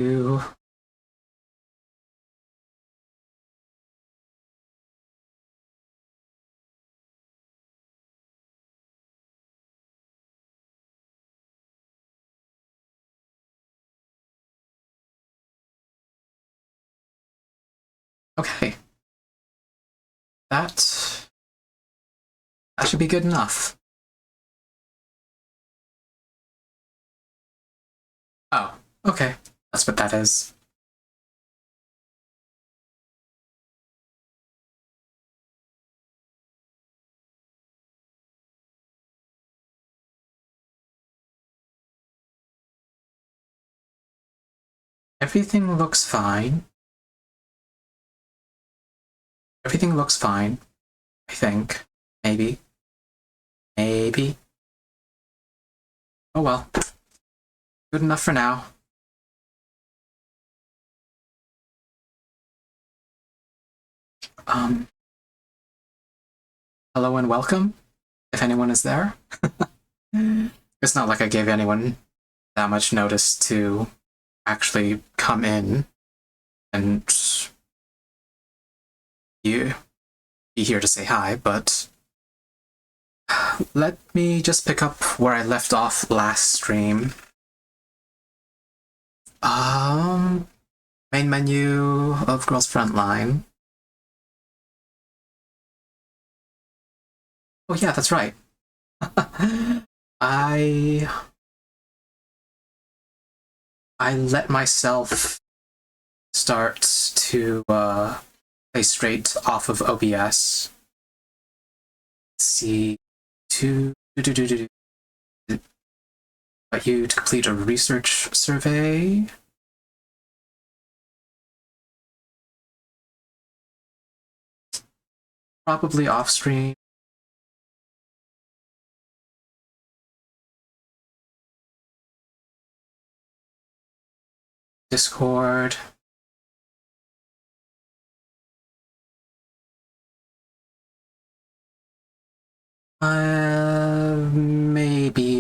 You. Okay. That should be good enough. Oh, okay. That's what that is. Everything looks fine. Everything looks fine. I think. Maybe. Maybe. Oh well. Good enough for now. Hello and welcome, if anyone is there. It's not like I gave anyone that much notice to actually come in and you be here to say hi, but let me just pick up where I left off last stream. Main menu of Girls Frontline. Oh yeah, that's right. I let myself start to play straight off of OBS. Let's see, Got you to complete a research survey. Probably off stream. Discord.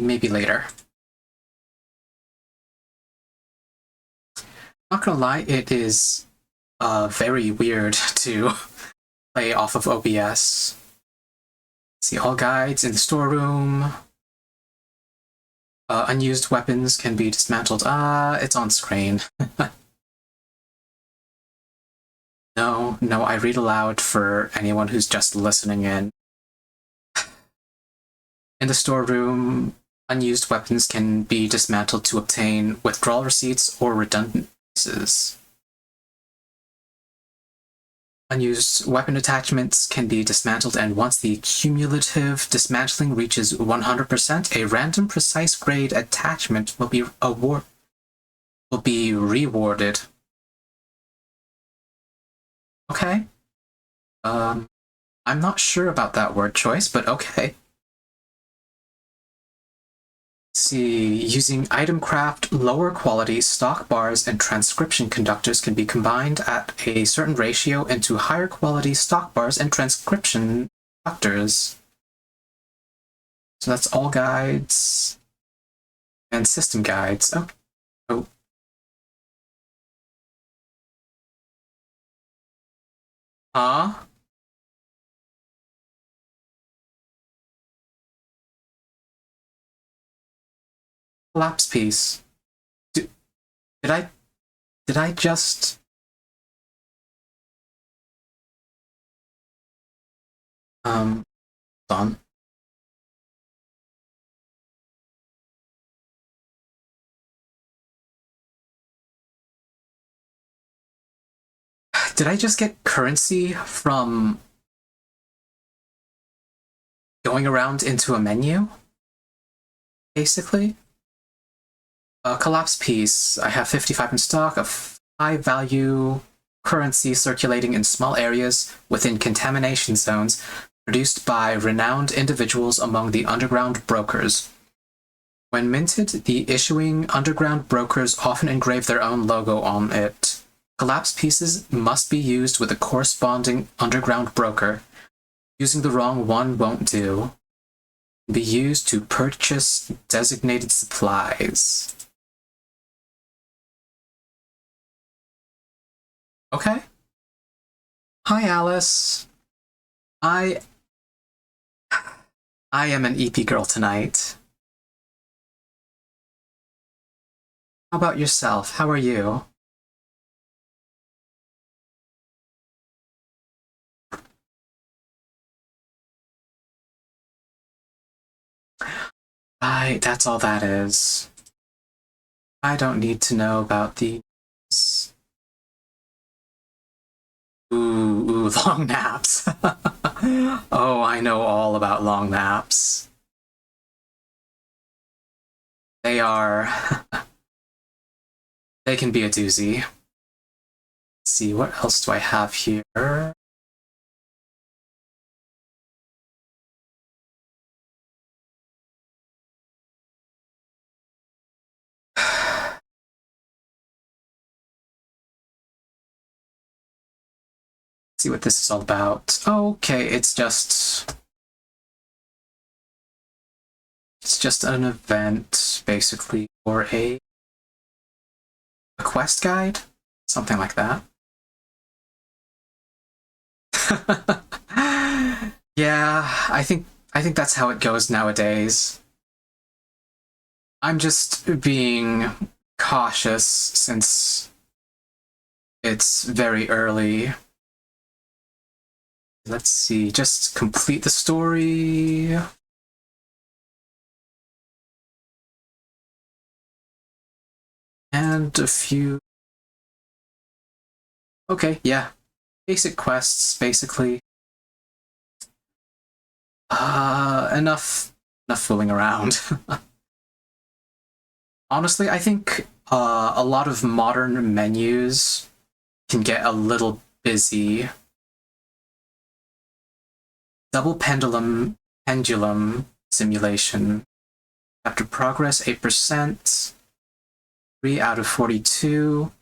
Maybe later. Not gonna lie, it is very weird to play off of OBS. See all guides in the storeroom. Unused weapons can be dismantled. It's on screen. No, I read aloud for anyone who's just listening in. In the storeroom, unused weapons can be dismantled to obtain withdrawal receipts or redundant pieces. Unused weapon attachments can be dismantled, and once the cumulative dismantling reaches 100%, a random precise grade attachment will be rewarded. Okay. I'm not sure about that word choice, but okay. See, using item craft, lower quality stock bars and transcription conductors can be combined at a certain ratio into higher quality stock bars and transcription conductors. So that's all guides and system guides. Oh. Huh? Collapse piece. Did I just... on. Did I just get currency from going around into a menu? Basically? Collapse piece. I have 55 in stock of high value currency circulating in small areas within contamination zones, produced by renowned individuals among the underground brokers. When minted, the issuing underground brokers often engrave their own logo on it. Collapse pieces must be used with a corresponding underground broker. Using the wrong one won't do. Be used to purchase designated supplies. Okay. Hi, Alice. I I am an EP girl tonight. How about yourself? How are you? Right, that's all that is. I don't need to know about these. Ooh, long naps. Oh, I know all about long naps. They are... they can be a doozy. Let's see, what else do I have here? See what this is all about. Okay, it's just an event, basically, or a quest guide? Something like that. Yeah, I think that's how it goes nowadays. I'm just being cautious since it's very early. Let's see, just complete the story. And a few... okay, yeah. Basic quests, basically. Enough fooling around. Honestly, I think a lot of modern menus can get a little busy. Double pendulum simulation. After progress, 8%. 3 out of 42.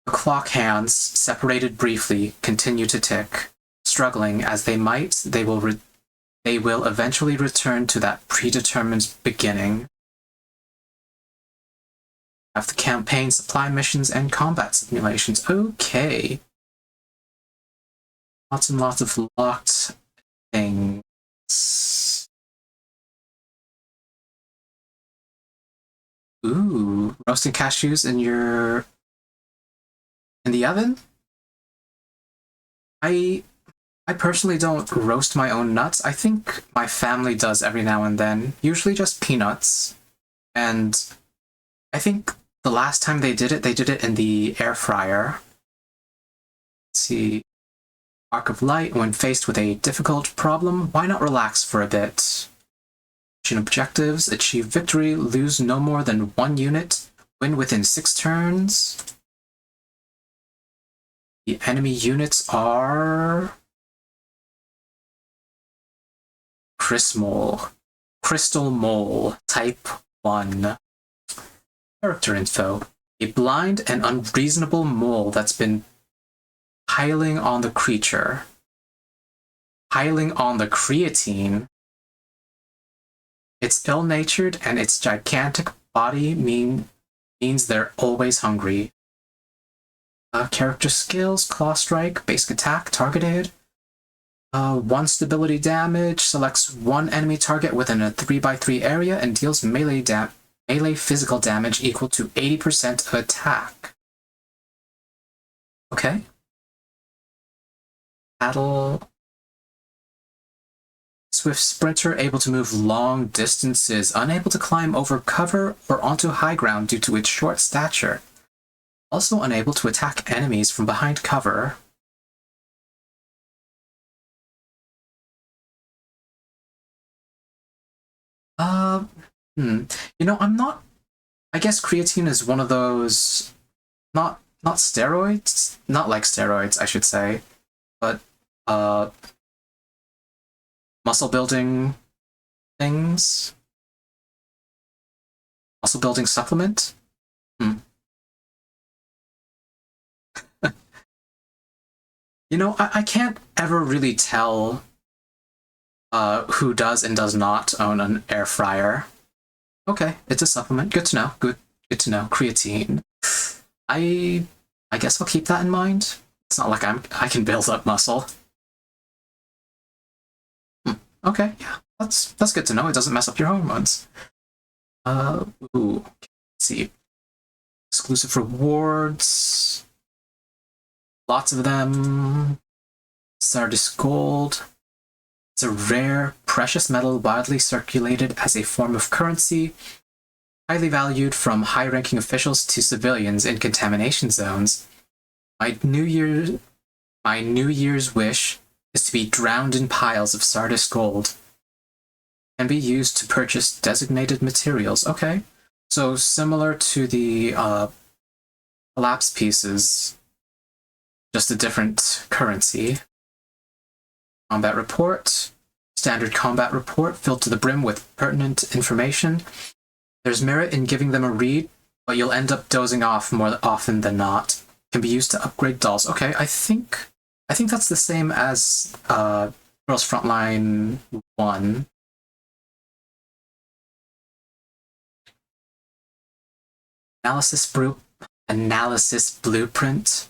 The clock hands, separated briefly, continue to tick. Struggling as they might, they will eventually return to that predetermined beginning. Have the campaign, supply missions, and combat simulations. Okay. Lots and lots of locked things. Ooh, roasting cashews in the oven? I personally don't roast my own nuts. I think my family does every now and then. Usually just peanuts. And I think the last time they did it in the air fryer. Let's see. Arc of Light, when faced with a difficult problem, why not relax for a bit? Mission objectives, achieve victory, lose no more than 1 unit, win within 6 turns. The enemy units are... Crystal Mole, Type 1. Character info. A blind and unreasonable mole that's been piling on the creature. Piling on the creatine. It's ill-natured and its gigantic body means they're always hungry. Character skills, Claw Strike, basic attack, targeted. 1 stability damage, selects 1 enemy target within a 3x3 area and deals melee physical damage equal to 80% of attack. Okay. Battle. Swift sprinter, able to move long distances, unable to climb over cover or onto high ground due to its short stature. Also unable to attack enemies from behind cover. You know, I'm not... I guess creatine is one of those... Not steroids? Not like steroids, I should say. But, muscle building things? Muscle building supplement? You know, I can't ever really tell who does and does not own an air fryer. Okay, it's a supplement. Good to know. Good to know. Creatine. I I guess I'll keep that in mind. It's not like I can build up muscle. Okay, yeah, that's good to know. It doesn't mess up your hormones. Ooh, let's see. Exclusive rewards. Lots of them. Sardis Gold. It's a rare, precious metal widely circulated as a form of currency, highly valued from high-ranking officials to civilians in contamination zones. My New Year's wish is to be drowned in piles of Sardis Gold. Can be used to purchase designated materials. Okay. So similar to the collapse pieces, just a different currency. Combat report. Standard combat report filled to the brim with pertinent information. There's merit in giving them a read, but you'll end up dozing off more often than not. Can be used to upgrade dolls. Okay, I think that's the same as Girls Frontline 1. Analysis blueprint.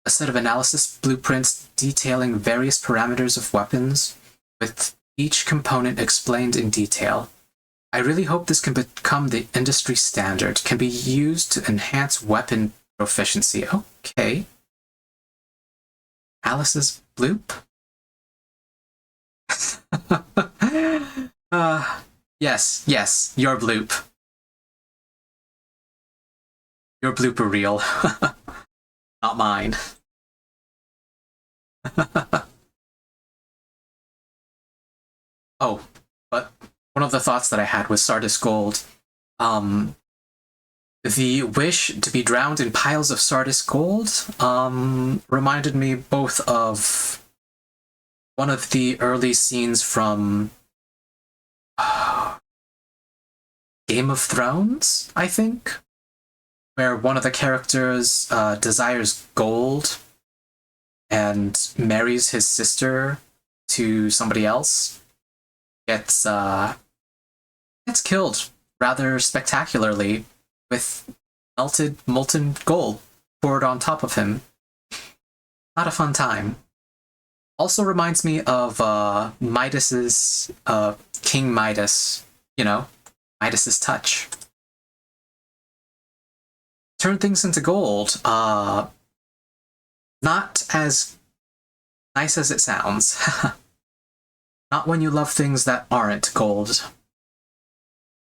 A set of analysis blueprints detailing various parameters of weapons, with each component explained in detail. I really hope this can become the industry standard. Can be used to enhance weapon proficiency. Okay. Alice's bloop? Yes, your bloop. Your blooper reel. Not mine. Oh, but one of the thoughts that I had was Sardis Gold. The wish to be drowned in piles of Sardis Gold reminded me both of one of the early scenes from Game of Thrones, I think, where one of the characters desires gold and marries his sister to somebody else, gets killed rather spectacularly with molten gold poured on top of him. Not a fun time. Also reminds me of Midas's King Midas, Midas's touch. Turn things into gold. Not as nice as it sounds. Not when you love things that aren't gold.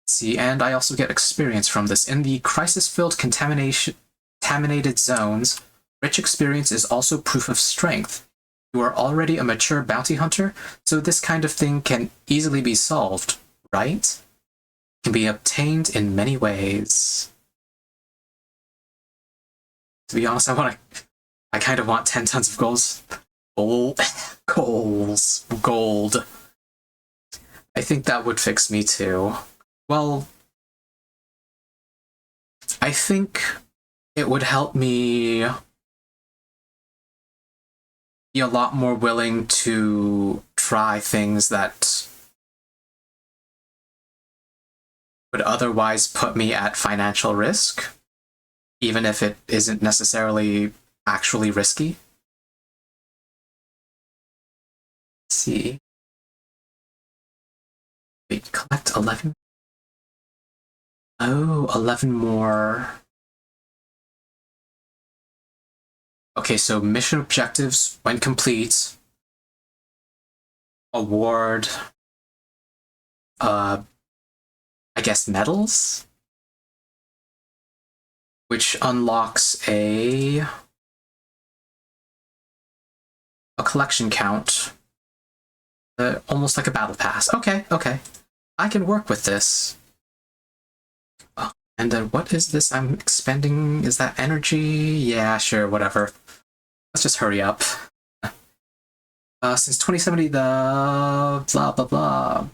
See, and I also get experience from this. In the crisis-filled contaminated zones, rich experience is also proof of strength. You are already a mature bounty hunter, so this kind of thing can easily be solved, right? It can be obtained in many ways. To be honest, I kind of want 10 tons of gold. I think that would fix me too. Well, I think it would help me be a lot more willing to try things that would otherwise put me at financial risk, even if it isn't necessarily actually risky. Let's see. Wait, collect 11? Oh, 11 more. Okay, so mission objectives, when complete, award, I guess medals? Which unlocks a collection count. Almost like a battle pass. Okay. I can work with this. Oh, and then what is this I'm expending? Is that energy? Yeah, sure, whatever. Let's just hurry up. Since 2070, the blah blah blah.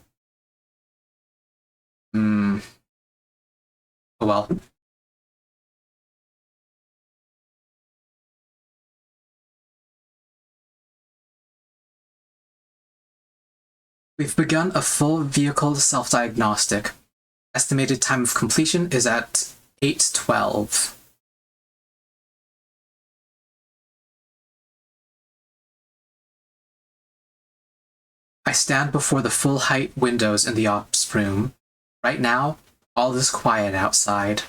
Oh well. We've begun a full vehicle self-diagnostic. Estimated time of completion is at 8:12. I stand before the full-height windows in the ops room. Right now, all is quiet outside.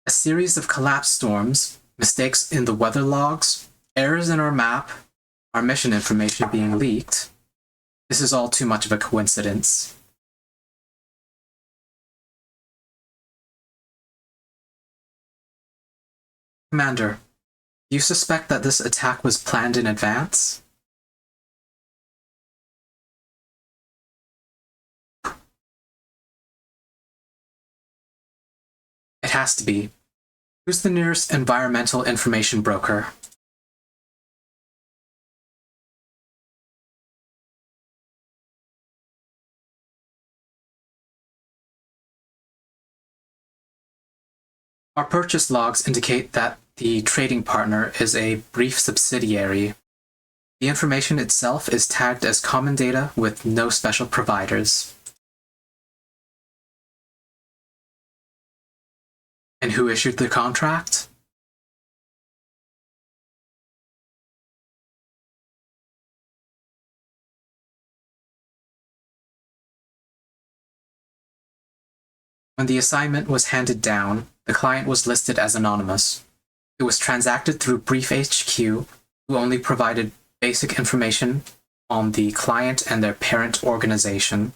A series of collapse storms, mistakes in the weather logs, errors in our map, our mission information being leaked. This is all too much of a coincidence. Commander, do you suspect that this attack was planned in advance? It has to be. Who's the nearest environmental information broker? Our purchase logs indicate that the trading partner is a brief subsidiary. The information itself is tagged as common data with no special providers. And who issued the contract? When the assignment was handed down, the client was listed as anonymous. It was transacted through Brief HQ, who only provided basic information on the client and their parent organization.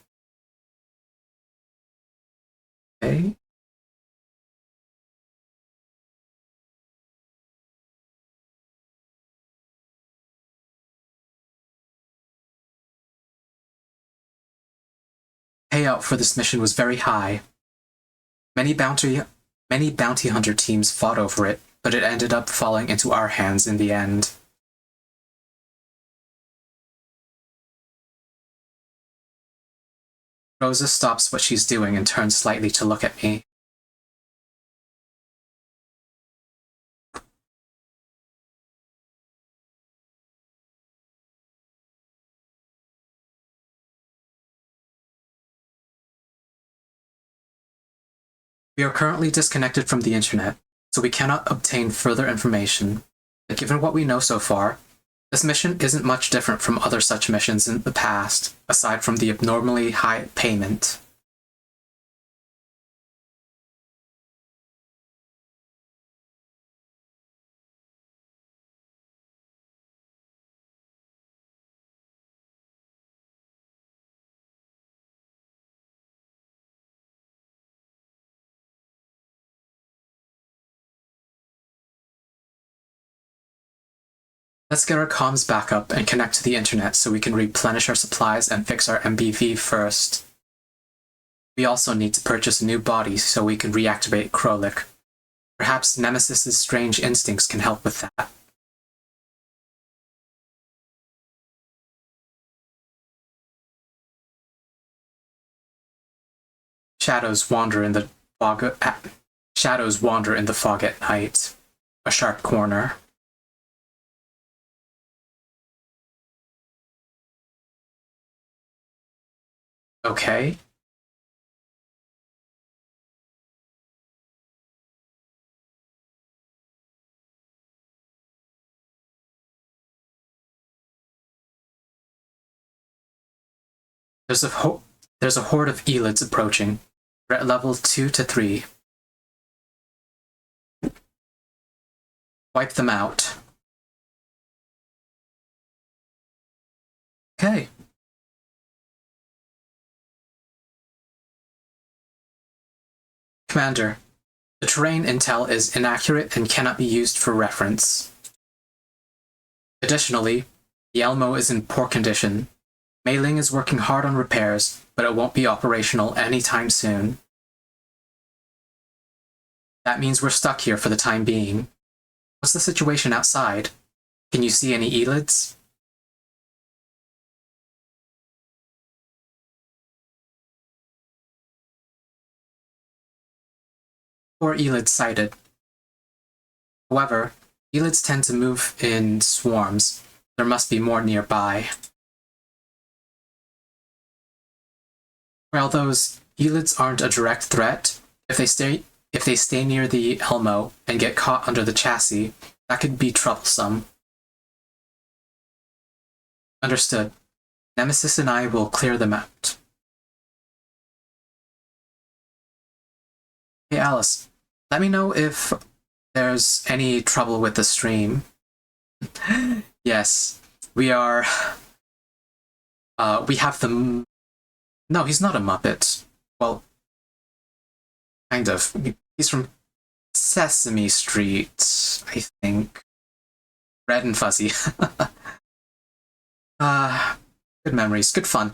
Okay. Payout for this mission was very high. Many bounty hunter teams fought over it, but it ended up falling into our hands in the end. Rosa stops what she's doing and turns slightly to look at me. We are currently disconnected from the internet, so we cannot obtain further information. But given what we know so far, this mission isn't much different from other such missions in the past, aside from the abnormally high payment. Let's get our comms back up and connect to the internet so we can replenish our supplies and fix our MBV first. We also need to purchase a new body so we can reactivate Krolik. Perhaps Nemesis's strange instincts can help with that. Shadows wander in the fog at night. A sharp corner. Okay. There's a horde of Elids approaching. Threat level 2 to 3. Wipe them out. Okay. Commander, the terrain intel is inaccurate and cannot be used for reference. Additionally, the Elmo is in poor condition. Mei Ling is working hard on repairs, but it won't be operational anytime soon. That means we're stuck here for the time being. What's the situation outside? Can you see any Elids? Or Elids sighted. However, Elids tend to move in swarms. There must be more nearby. While those Elids aren't a direct threat, if they stay near the Elmo and get caught under the chassis, that could be troublesome. Understood. Nemesis and I will clear them out. Hey Alice, let me know if there's any trouble with the stream. Yes, we are... we have the... No, he's not a Muppet. Well, kind of. He's from Sesame Street, I think. Red and fuzzy. Good memories, good fun.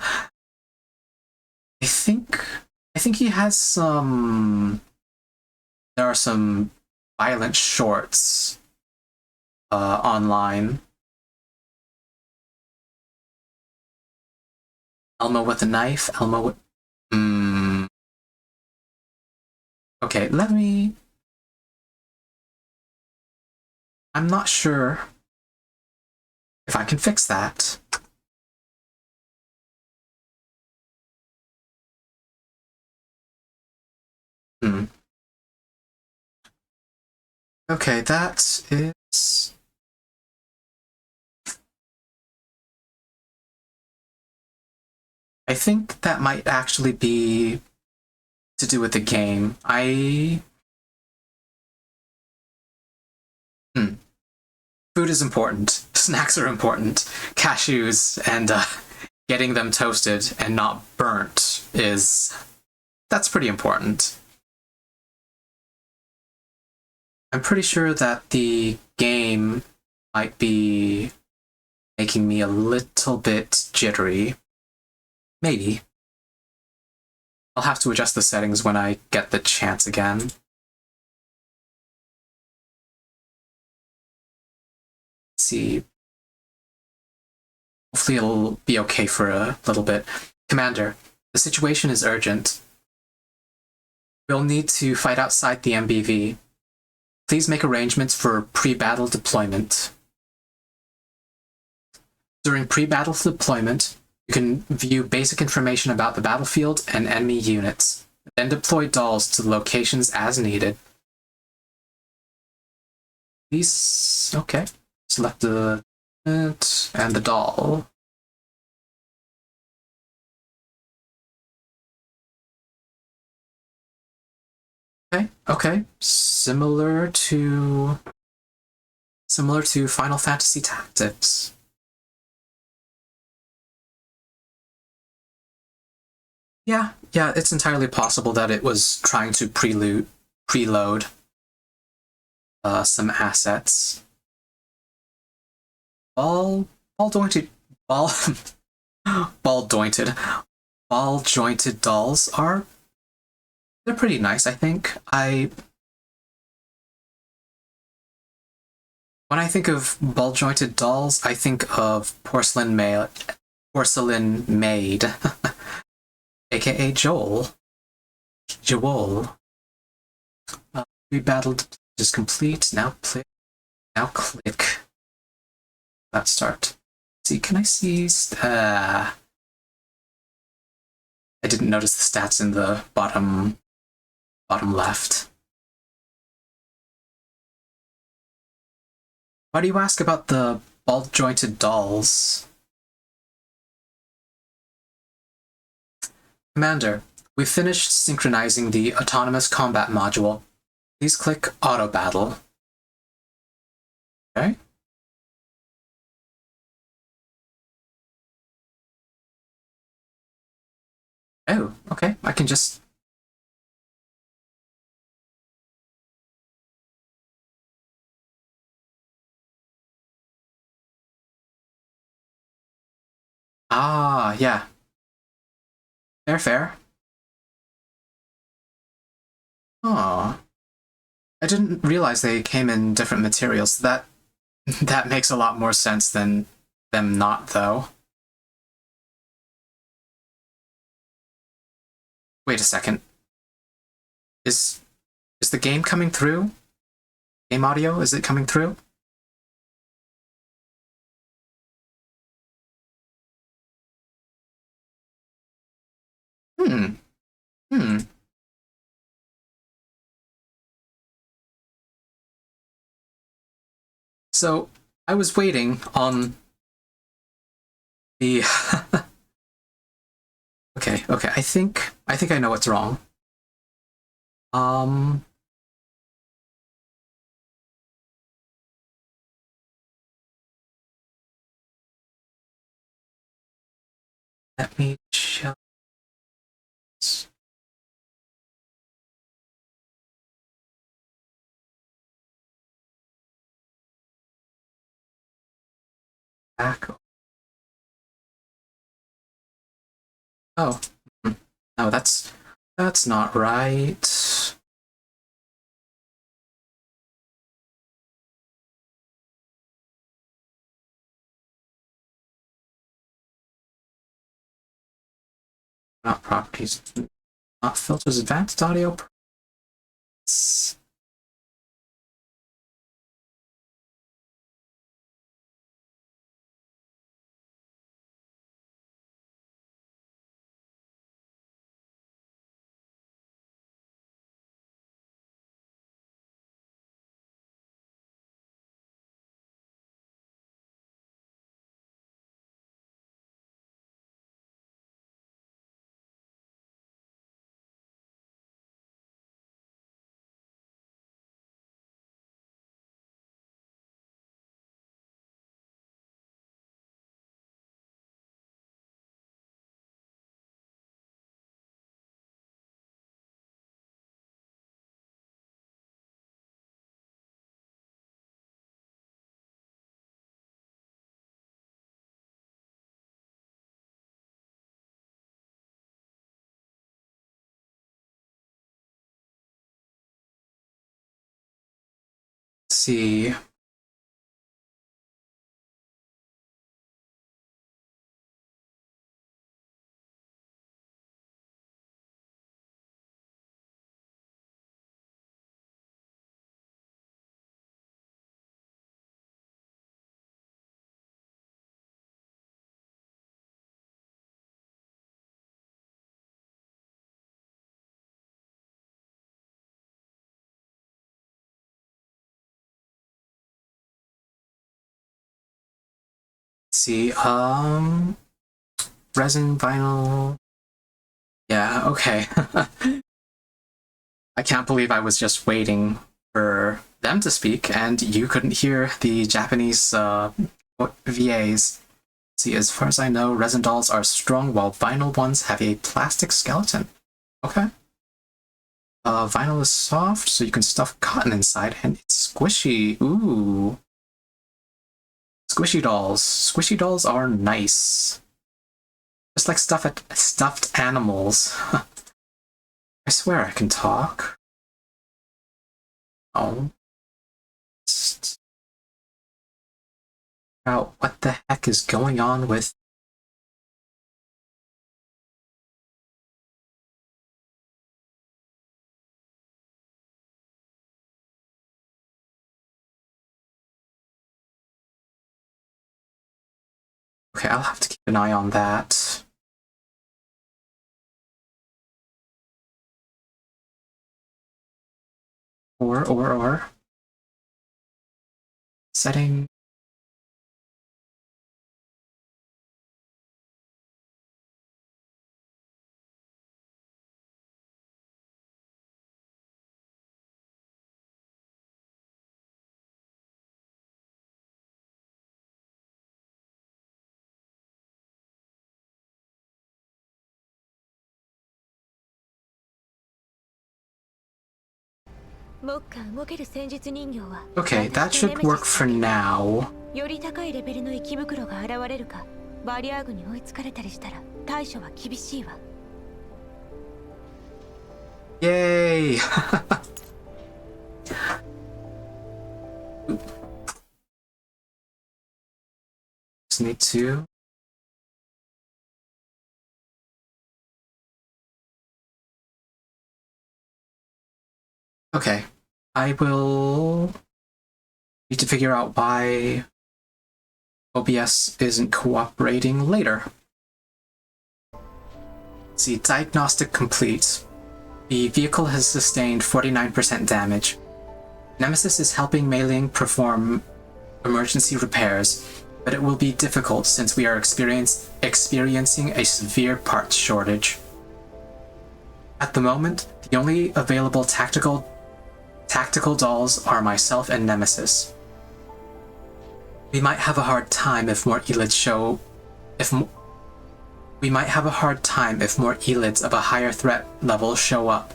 I think he has some... There are some violent shorts online. Elmo with a knife, Elmo with... Okay, let me... I'm not sure if I can fix that. Okay, that is... I think that might actually be to do with the game. Food is important. Snacks are important. Cashews and getting them toasted and not burnt that's pretty important. I'm pretty sure that the game might be making me a little bit jittery. Maybe. I'll have to adjust the settings when I get the chance again. Let's see. Hopefully it'll be okay for a little bit. Commander, the situation is urgent. We'll need to fight outside the MBV. Please make arrangements for pre-battle deployment. During pre-battle deployment, you can view basic information about the battlefield and enemy units, then deploy dolls to locations as needed. These... okay. Select the unit and the doll. Okay. Similar to Final Fantasy Tactics. Yeah, it's entirely possible that it was trying to preload some assets. Ball jointed dolls they're pretty nice, I think. When I think of ball-jointed dolls, I think of Porcelain Maid, aka Joel. We battled is complete. Now click. Let's start. See, can I see? I didn't notice the stats in the bottom left. Why do you ask about the ball-jointed dolls? Commander, we've finished synchronizing the autonomous combat module. Please click Auto Battle. Okay. Oh, okay. I can just... Ah, yeah. Fair. Oh, I didn't realize they came in different materials. That makes a lot more sense than them not, though. Wait a second. Is the game coming through? Game audio, is it coming through? Hmm. Hmm. So I was waiting on the okay, okay. I think I know what's wrong. Um Let me check. Back. Oh. No, that's not right. Not properties. Not filters. Advanced audio. See. See. Resin, vinyl. Yeah, okay. I can't believe I was just waiting for them to speak and you couldn't hear the Japanese VAs. See, as far as I know, resin dolls are strong while vinyl ones have a plastic skeleton. Okay. Vinyl is soft, so you can stuff cotton inside, and it's squishy. Ooh. Squishy dolls. Squishy dolls are nice. Just like stuffed animals. I swear I can talk. Oh. Out what the heck is going on with. Okay, I'll have to keep an eye on that. Or. Setting. Okay, that should work for now. より高いレベルの生き袋が現れるか、バリアーグに追いつかれたりしたら対処は厳しいわ。Yay! Just need to. Okay, I will need to figure out why OBS isn't cooperating later. Let's see. Diagnostic complete. The vehicle has sustained 49% damage. Nemesis is helping Mei-Ling perform emergency repairs, but it will be difficult since we are experiencing a severe parts shortage. At the moment, the only available tactical dolls are myself and Nemesis. We might have a hard time if more elids of a higher threat level show up,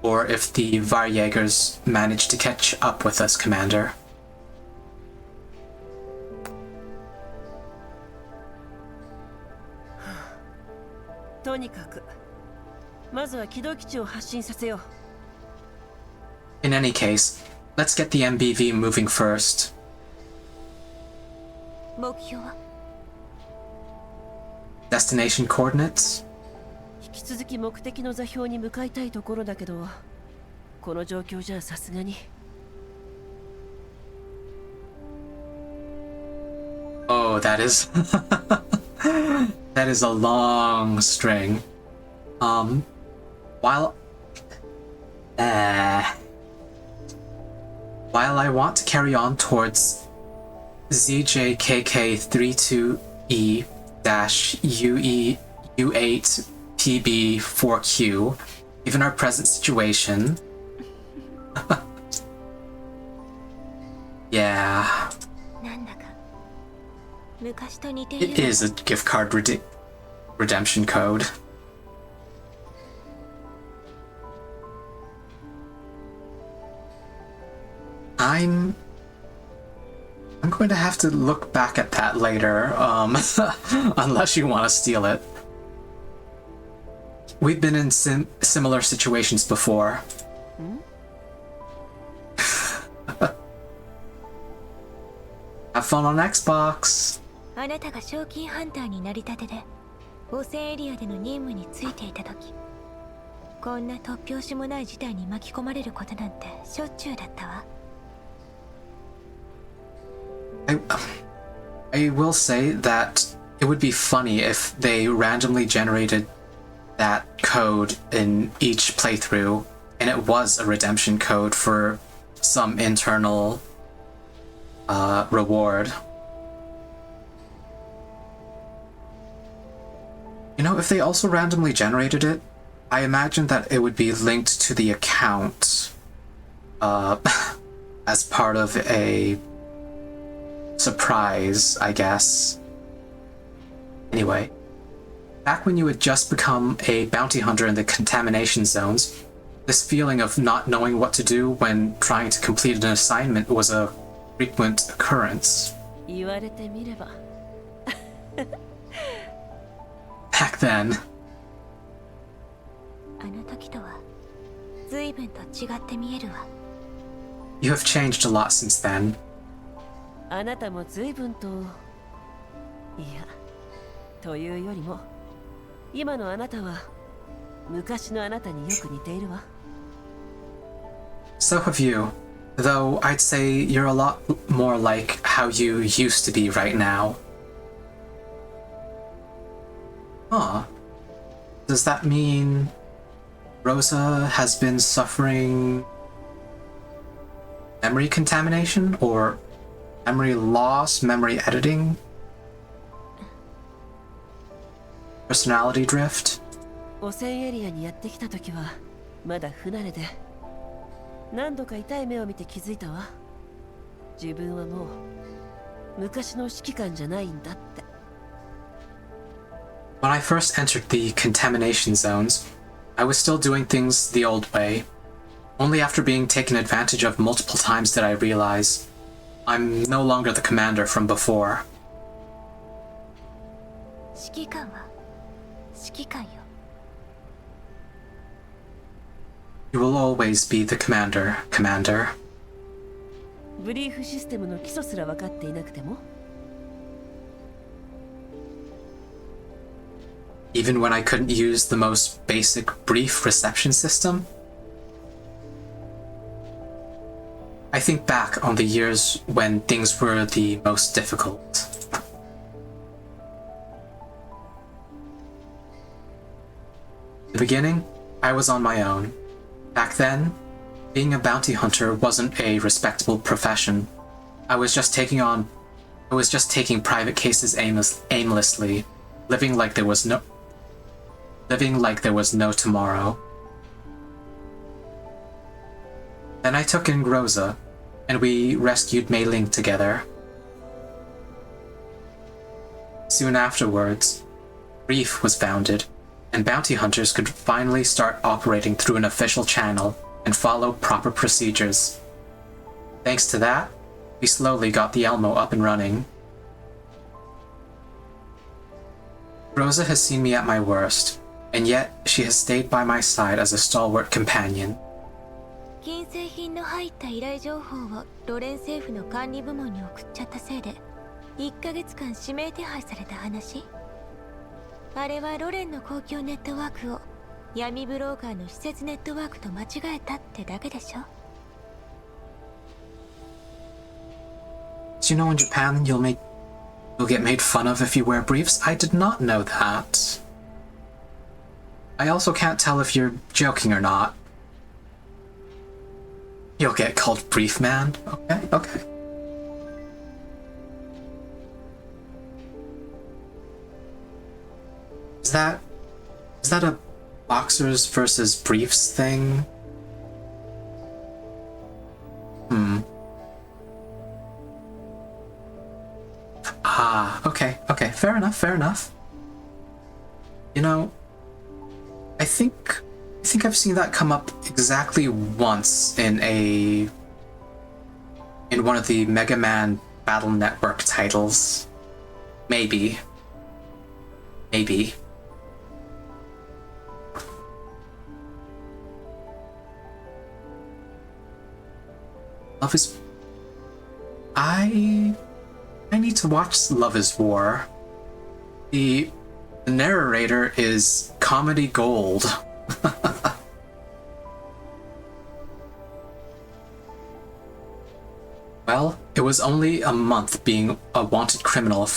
or if the Varjägers manage to catch up with us, Commander. In any case, let's get the MBV moving first. Destination coordinates? 引き続き目的の座標に向かいたいところだけど、この状況じゃさすがに。Oh, that is that is a long string. While I want to carry on towards ZJKK32E-UE-U8PB4Q, given our present situation. Yeah. It is a gift card redemption code. I'm going to have to look back at that later, unless you want to steal it. We've been in similar situations before. Have fun on Xbox. あなたが賞金ハンターになりたてで汚染エリアでの任務についていた時、こんな突拍子もない事態に巻き込まれることなんてしょっちゅうだったわ。I will say that it would be funny if they randomly generated that code in each playthrough, and it was a redemption code for some internal reward. You know, if they also randomly generated it, I imagine that it would be linked to the account as part of a surprise, I guess. Anyway, back when you had just become a bounty hunter in the contamination zones, this feeling of not knowing what to do when trying to complete an assignment was a frequent occurrence. Back then. You have changed a lot since then. あなたも随分と、いや、というよりも、今のあなたは昔のあなたによく似ているわ。So have you, though I'd say you're a lot more like how you used to be right now. Huh. Does that mean Rosa has been suffering memory contamination or memory loss, memory editing? Personality drift? 汚染エリアにやってきた時はまだ不慣れで何度か痛い目を見て気づいたわ。自分はもう昔の指揮官じゃないんだって。When I first entered the contamination zones, I was still doing things the old way. Only after being taken advantage of multiple times did I realize I'm no longer the commander from before. 指揮官は指揮官よ。You will always be the commander, Commander. ブリーフシステムの基礎すら分かっていなくても Even when I couldn't use the most basic brief reception system? I think back on the years when things were the most difficult. beginning, I was on my own. Back then, being a bounty hunter wasn't a respectable profession. I was just taking private cases aimlessly, living like there was no tomorrow. Then I took in Groza, and we rescued Mei Ling together. Soon afterwards, Reef was founded, and bounty hunters could finally start operating through an official channel and follow proper procedures. Thanks to that, we slowly got the Elmo up and running. Rosa has seen me at my worst, and yet she has stayed by my side as a stalwart companion. 金製品の入った依頼情報をロレン政府の管理部門に送っちゃったせいで1ヶ月間指名手配された話。あれはロレンの公共ネットワークを闇ブローカーの施設ネットワークと間違えたってだけでしょ。 Do you know in Japan you'll get made fun of if you wear briefs? I did not know that. I also can't tell if you're joking or not. You'll get called Brief Man? Okay. Is that a boxers versus briefs thing? Okay, fair enough. You know, I think I've seen that come up exactly once in one of the Mega Man Battle Network titles. Maybe. Love is... I need to watch Love is War. The narrator is comedy gold. Well, it was only a month being a wanted criminal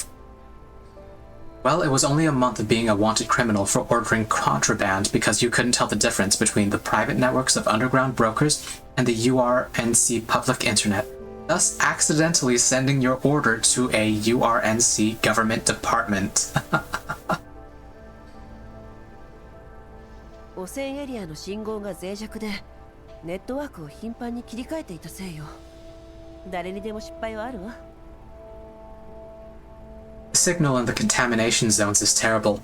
for ordering contraband because you couldn't tell the difference between the private networks of underground brokers and the URNC public internet, thus accidentally sending your order to a URNC government department. 汚染エリアの信号が脆弱でネットワークを頻繁に切り替えていたせいよ。誰にでも失敗はあるわ。 The signal in the contamination zones is terrible.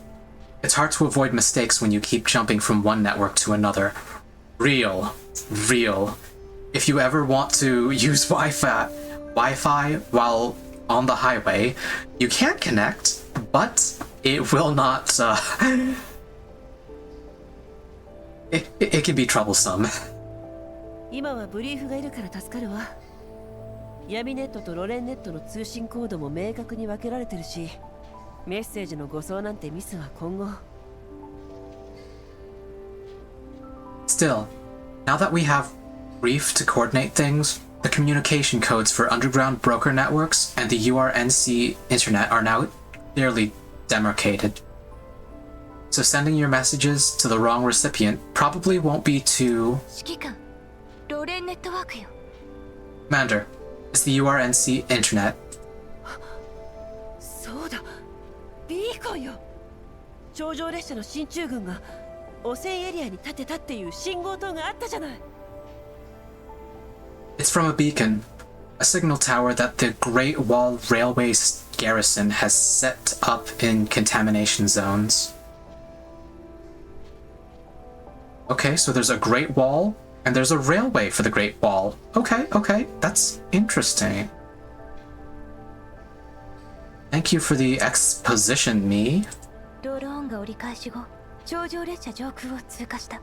It's hard to avoid mistakes when you keep jumping from one network to another. Real. If you ever want to use Wi-Fi while on the highway, you can connect, but it will not, it can be troublesome. 今はブリーフがいるから助かるわ。闇ネットとロレンネットの通信コードも明確に分けられてるし、メッセージの誤送なんてミスは今後。Still, now that we have Reef to coordinate things, the communication codes for underground broker networks and the URNC internet are now clearly demarcated. So sending your messages to the wrong recipient probably won't be too... 指揮官、ロレンネットワークよ。 Commander, it's the URNC internet. そうだ、ビーコンよ。頂上列車の進駐軍が汚染エリアに立てたっていう信号灯があったじゃない。 It's from a beacon, a signal tower that the Great Wall Railway garrison has set up in contamination zones. Okay, so there's a Great Wall, and there's a railway for the Great Wall. Okay, that's interesting. Thank you for the exposition, me. ドローンが折り返し後、頂上列車上空を通過した。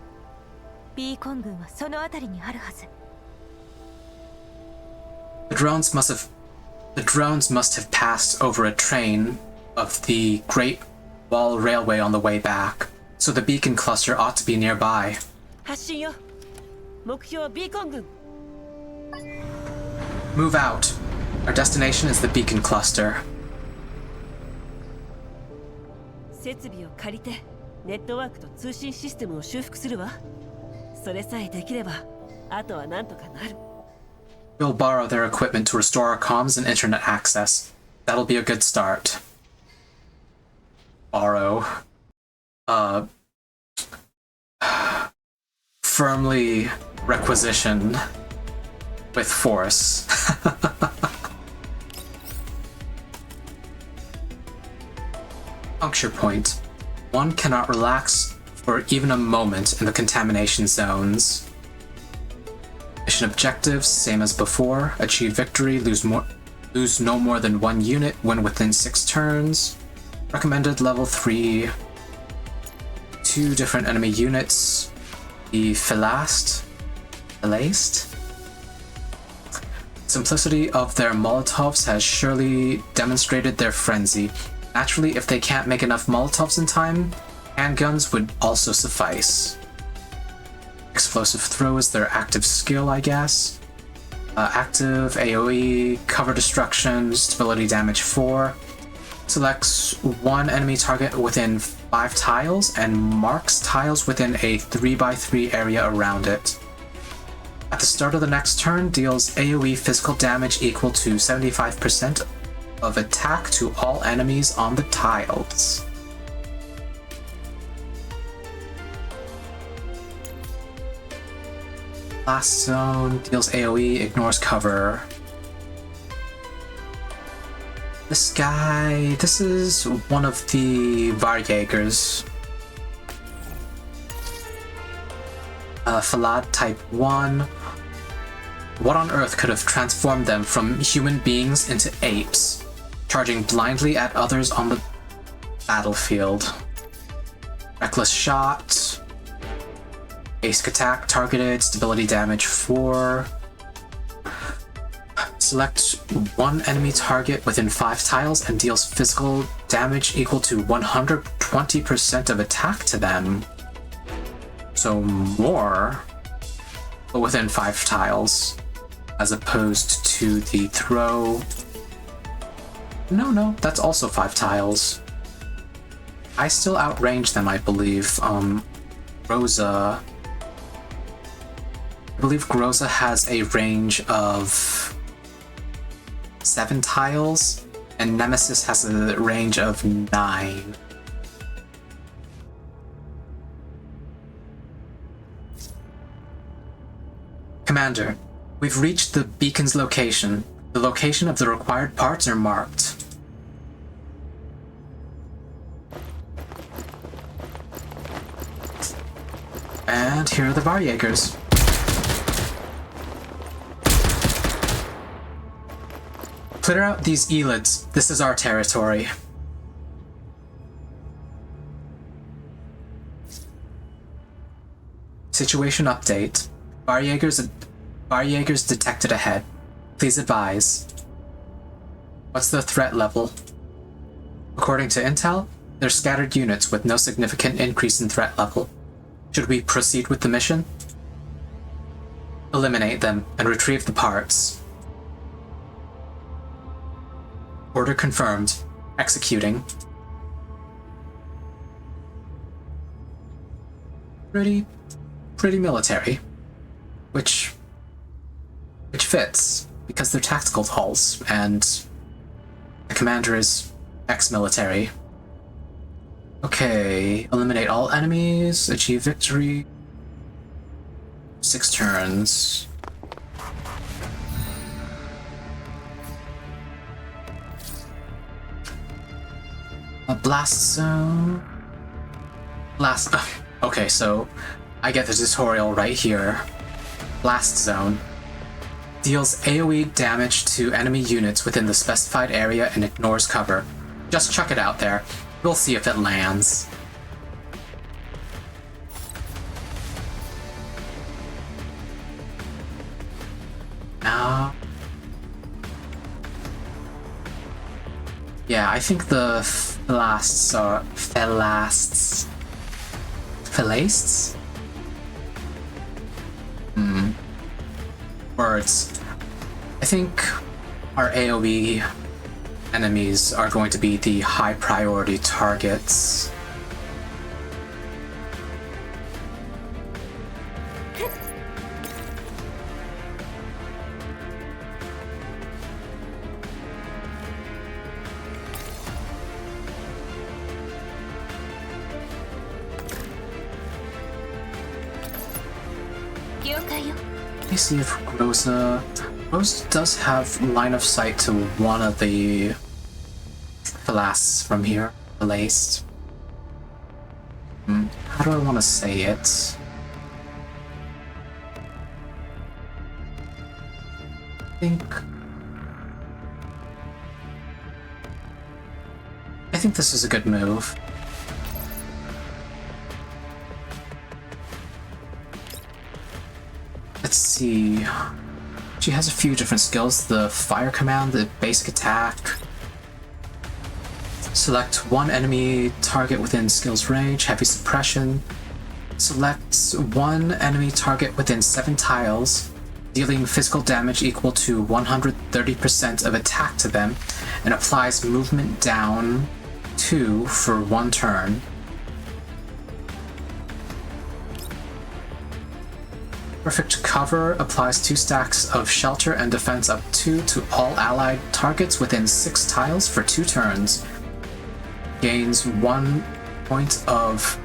ビーコン軍はその辺りにあるはず。 The drones must have passed over a train of the Great Wall Railway on the way back, so the beacon cluster ought to be nearby. 発進よ。目標はビーコン軍。 Move out. Our destination is the beacon cluster. 設備を借りてネットワークと通信システムを修復するわ。それさえできれば、あとはなんとかなる。We'll borrow their equipment to restore our comms and internet access. That'll be a good start. Borrow. Firmly requisition with force. Puncture point. One cannot relax for even a moment in the contamination zones. Mission objectives, same as before. Achieve victory, lose no more than 1 unit when within 6 turns. Recommended level 3. 2 different enemy units. The Philast. Simplicity of their Molotovs has surely demonstrated their frenzy. Naturally, if they can't make enough Molotovs in time, handguns would also suffice. Explosive throw is their active skill, I guess. Active AoE, cover destruction, stability damage 4. Selects 1 enemy target within 5 tiles and marks tiles within a 3x3 area around it. At the start of the next turn, deals AoE physical damage equal to 75% of attack to all enemies on the tiles. Last zone deals AoE, ignores cover. This guy, this is one of the Varjägers. Falad type 1. What on earth could have transformed them from human beings into apes, charging blindly at others on the battlefield? Reckless shot. Basic attack targeted, stability damage 4. Select 1 enemy target within 5 tiles and deals physical damage equal to 120% of attack to them. So more, but within 5 tiles, as opposed to the throw. No, that's also 5 tiles. I still outrange them, I believe. Groza. I believe Groza has a range of 7 tiles, and Nemesis has a range of 9. Commander, we've reached the beacon's location. The location of the required parts are marked. And here are the Varjägers. Clear out these elids. This is our territory. Situation update. Varjägers detected ahead. Please advise. What's the threat level? According to intel, they're scattered units with no significant increase in threat level. Should we proceed with the mission? Eliminate them and retrieve the parts. Order confirmed. Executing. Pretty military. Which fits, because they're tactical hulls, and the commander is ex-military. Okay, eliminate all enemies, achieve victory. 6 turns. A blast zone. Okay, so I get the tutorial right here. Blast zone. Deals AoE damage to enemy units within the specified area and ignores cover. Just chuck it out there. We'll see if it lands. Yeah, I think the Phalasts are... Phalasts? Words. I think our AoE enemies are going to be the high priority targets. see if Rosa does have line of sight to one of the Falasts from here, laced. How do I want to say it? I think this is a good move. Let's see. She has a few different skills. The fire command, the basic attack. Select one enemy target within skills range, heavy suppression. Select one enemy target within 7 tiles, dealing physical damage equal to 130% of attack to them, and applies movement down 2 for 1 turn. Perfect Cover applies 2 stacks of shelter and defense up 2 to all allied targets within 6 tiles for 2 turns. Gains 1 point of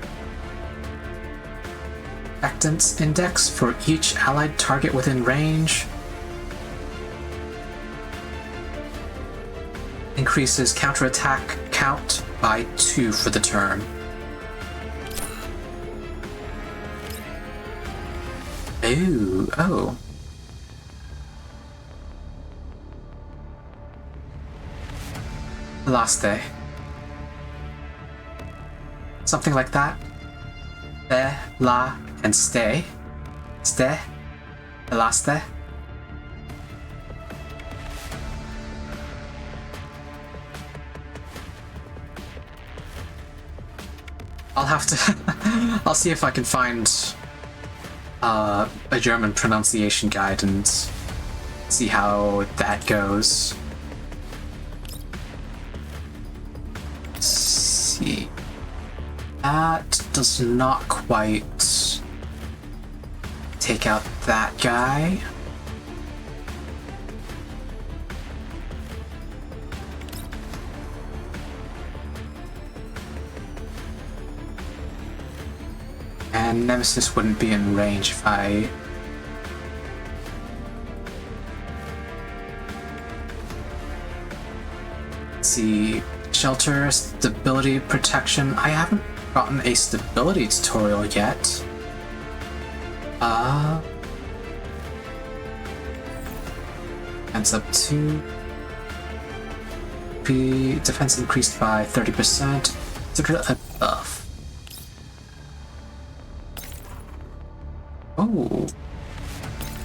Expectance Index for each allied target within range. Increases counterattack count by 2 for the turn. Ooh, oh. Last day. Something like that. Be, la, and stay. Stay. Last day. I'll have to... I'll see if I can find a German pronunciation guide and see how that goes. Let's see. That does not quite take out that guy. And Nemesis wouldn't be in range if I... Let's see... Shelter, stability, protection. I haven't gotten a stability tutorial yet. Defense up 2. Defense increased by 30%. Consider a buff. Oh,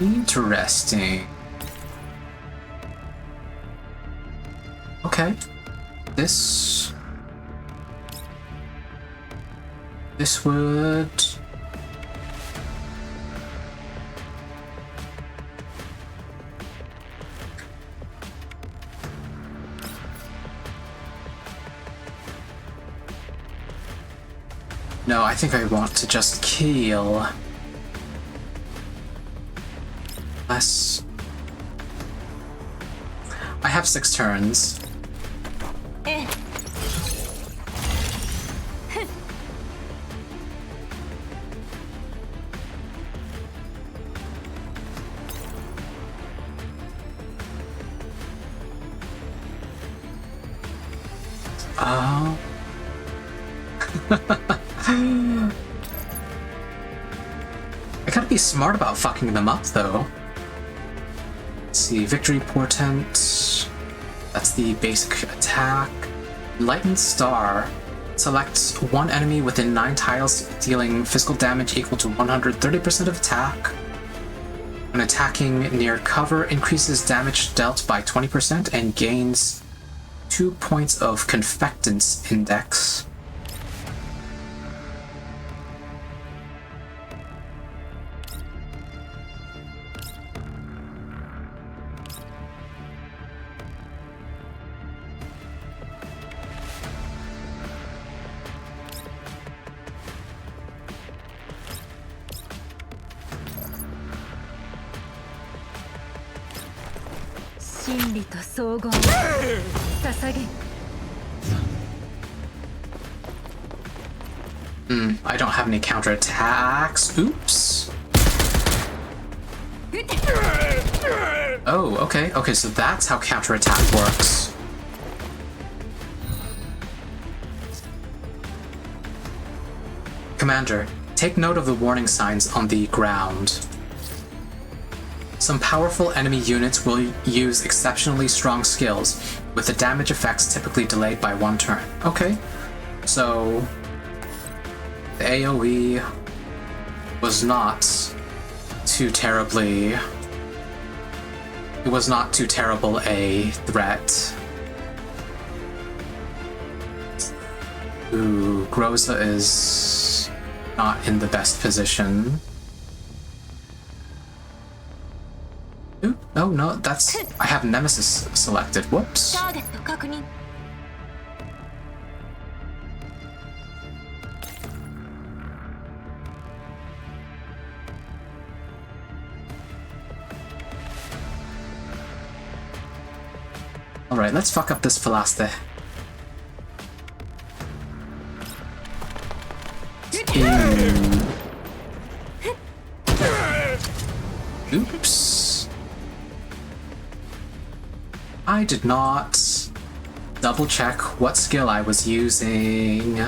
interesting. Okay, this would no, I think I want to just kill. Less. I have 6 turns. Oh. I gotta be smart about fucking them up, though. Let's see, Victory Portent. That's the basic attack. Lightened Star. Selects one enemy within 9 tiles, dealing physical damage equal to 130% of attack. When attacking near cover, increases damage dealt by 20% and gains 2 points of Confectance Index. I don't have any counterattacks. Oops. Oh, okay. Okay, so that's how counterattack works. Commander, take note of the warning signs on the ground. Some powerful enemy units will use exceptionally strong skills, with the damage effects typically delayed by 1 turn. Okay, so the AoE was not too terribly... It was not too terrible a threat. Ooh, Groza is not in the best position. Ooh, oh no, that's... I have Nemesis selected. Whoops. Alright, let's fuck up this Philaste. Oops. I did not double check what skill I was using.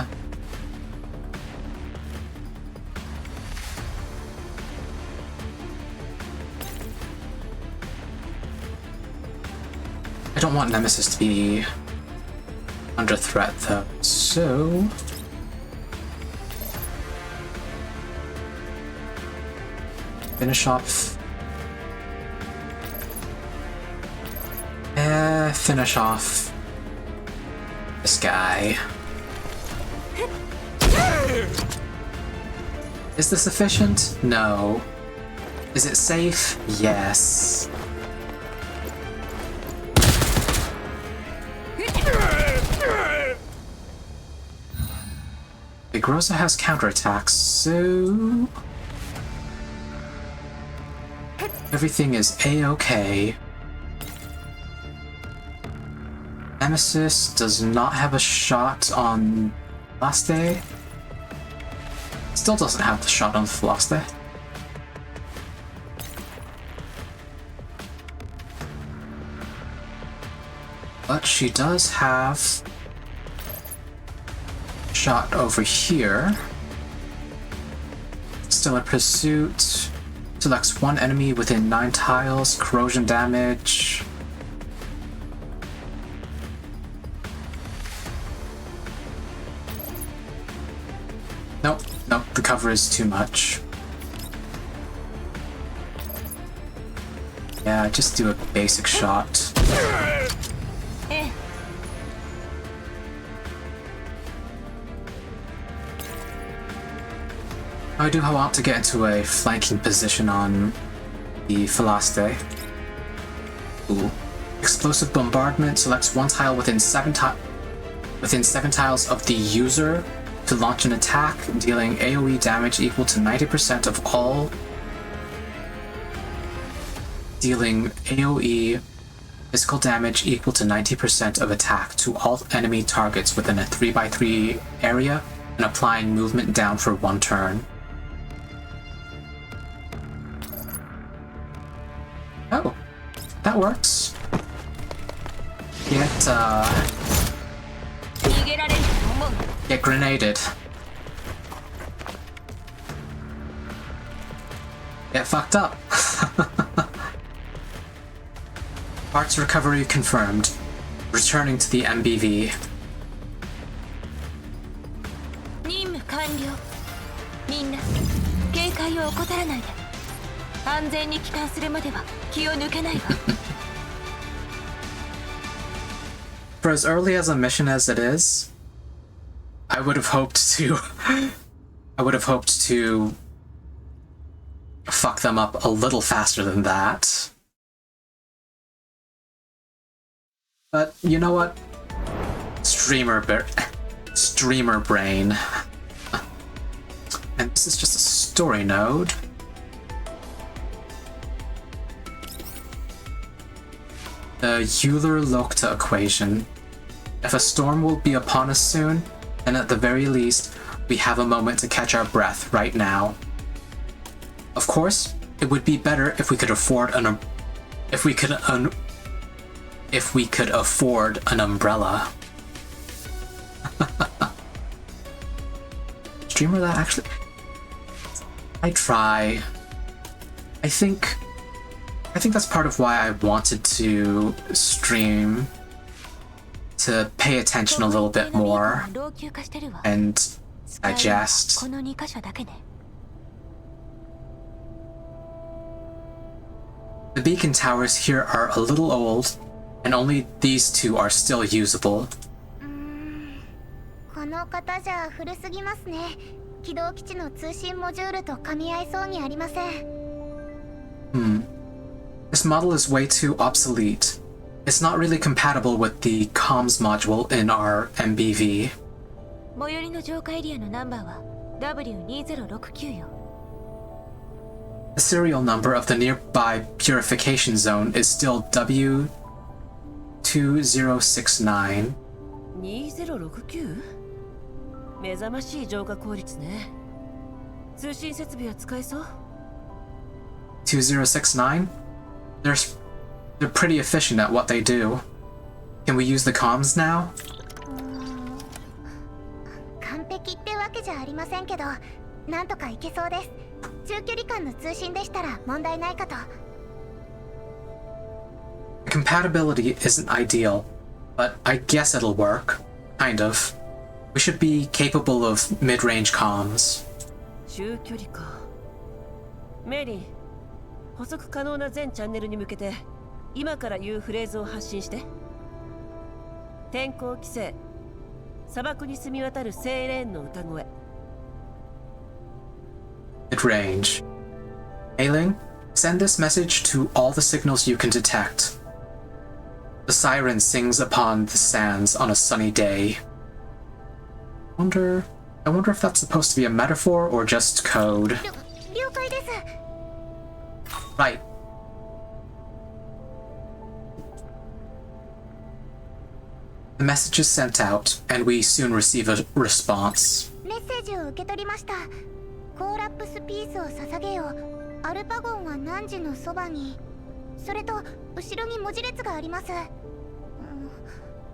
I don't want Nemesis to be under threat though, so... Finish off... finish off this guy. Is this efficient? No. Is it safe? Yes. Groza has counterattacks, so... Everything is A-okay. Nemesis does not have a shot on Philaste. Still doesn't have the shot on Philaste. But she does have shot over here. Still in pursuit. Selects 1 enemy within 9 tiles. Corrosion damage. Nope, nope, the cover is too much. Yeah, just do a basic shot. I do want to get into a flanking position on the Philaste. Ooh. Explosive Bombardment selects 1 tile within 7 tiles of the user to launch an attack, dealing AoE damage equal to 90% of all. Dealing AoE physical damage equal to 90% of attack to all enemy targets within a 3x3 area, and applying movement down for 1 turn. Oh, that works. Get grenaded. Get fucked up. Parts recovery confirmed. Returning to the MBV. 任務完了。みんな警戒を怠らないで。安全に帰還するまでは気を抜けないわ。For as early as a mission as it is, I would have hoped to fuck them up a little faster than that. But you know what? Streamer brain. And this is just a story node. The Euler-Locta equation. If a storm will be upon us soon, then at the very least, we have a moment to catch our breath right now. Of course, it would be better if we could afford an umbrella. Streamer that actually... I try. I think that's part of why I wanted to stream, to pay attention a little bit more and digest. The beacon towers here are a little old, and only these two are still usable. This model is way too obsolete. It's not really compatible with the comms module in our MBV. The serial number of the nearby purification zone is still W2069. 2069? 目覚ましい浄化効率ね。通信設備は使えそう？ 2069? They're pretty efficient at what they do. Can we use the comms now? 完璧ってわけじゃありませんけど、なんとかいけそうです。中距離間の通信でしたら問題ないかと。Compatibility isn't ideal, but I guess it'll work. Kind of. We should be capable of mid-range comms. 中距離か。メリー、補足可能な全チャンネルに向けて今から言うフレーズを発信して。天候規制、砂漠に澄み渡るセイレーンの歌声。Mid-range. Ailing, send this message to all the signals you can detect. The siren sings upon the sands on a sunny day. I wonder if that's supposed to be a metaphor or just code. Right. The message is sent out, and we soon receive a response. コーラップスピースを捧げよ。アルパゴンは汝のそばに。それと後ろに文字列があります。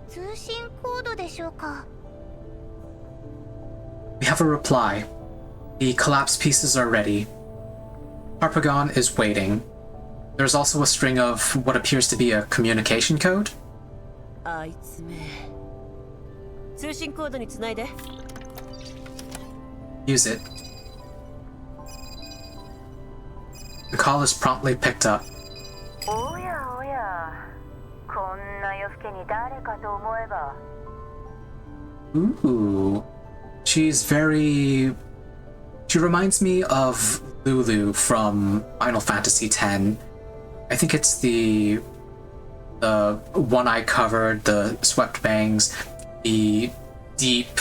通信コードでしょうか。We have a reply. The collapse pieces are ready. Harpagon is waiting. There's also a string of what appears to be a communication code. あいつめ。通信コードにつないで。Use it. The call is promptly picked up. おやおや、こんな夜更けに誰かと思えば。Ooh. She reminds me of Lulu from Final Fantasy X. I think it's the one I covered, the swept bangs, the deep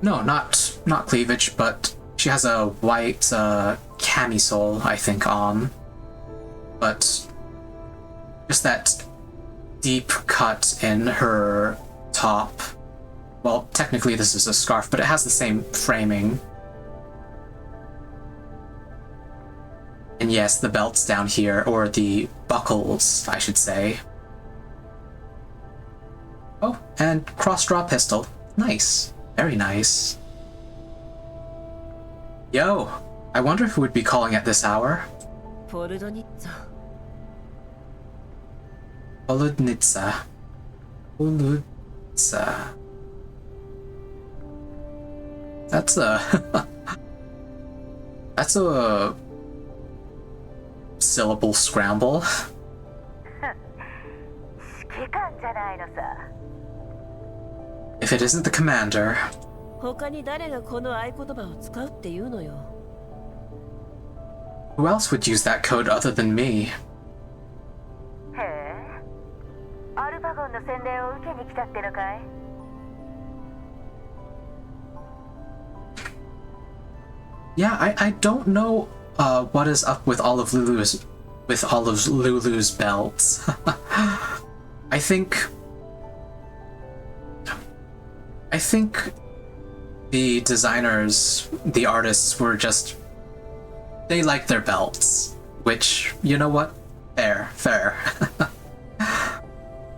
no, not cleavage, but she has a white camisole, I think, on. But just that deep cut in her top. Well, technically this is a scarf, but it has the same framing. And yes, the belts down here, or the buckles, I should say. Oh, and cross-draw pistol. Nice. Very nice. Yo, I wonder who would be calling at this hour. Poludnitsa. That's a syllable scramble. If it isn't the commander. Who else would use that code other than me? Yeah, I don't know what is up with all of Lulu's belts. I think the designers, the artists were just, they liked their belts, which, you know what? Fair.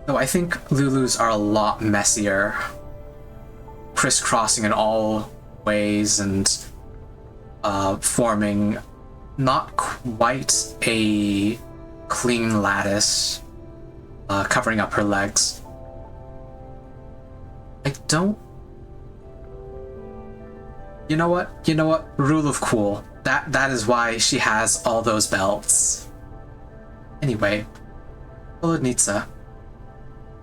So I think Lulu's are a lot messier, crisscrossing in all ways and forming not quite a clean lattice, covering up her legs. I don't... You know what? Rule of cool. That is why she has all those belts. Anyway, Polonitsa,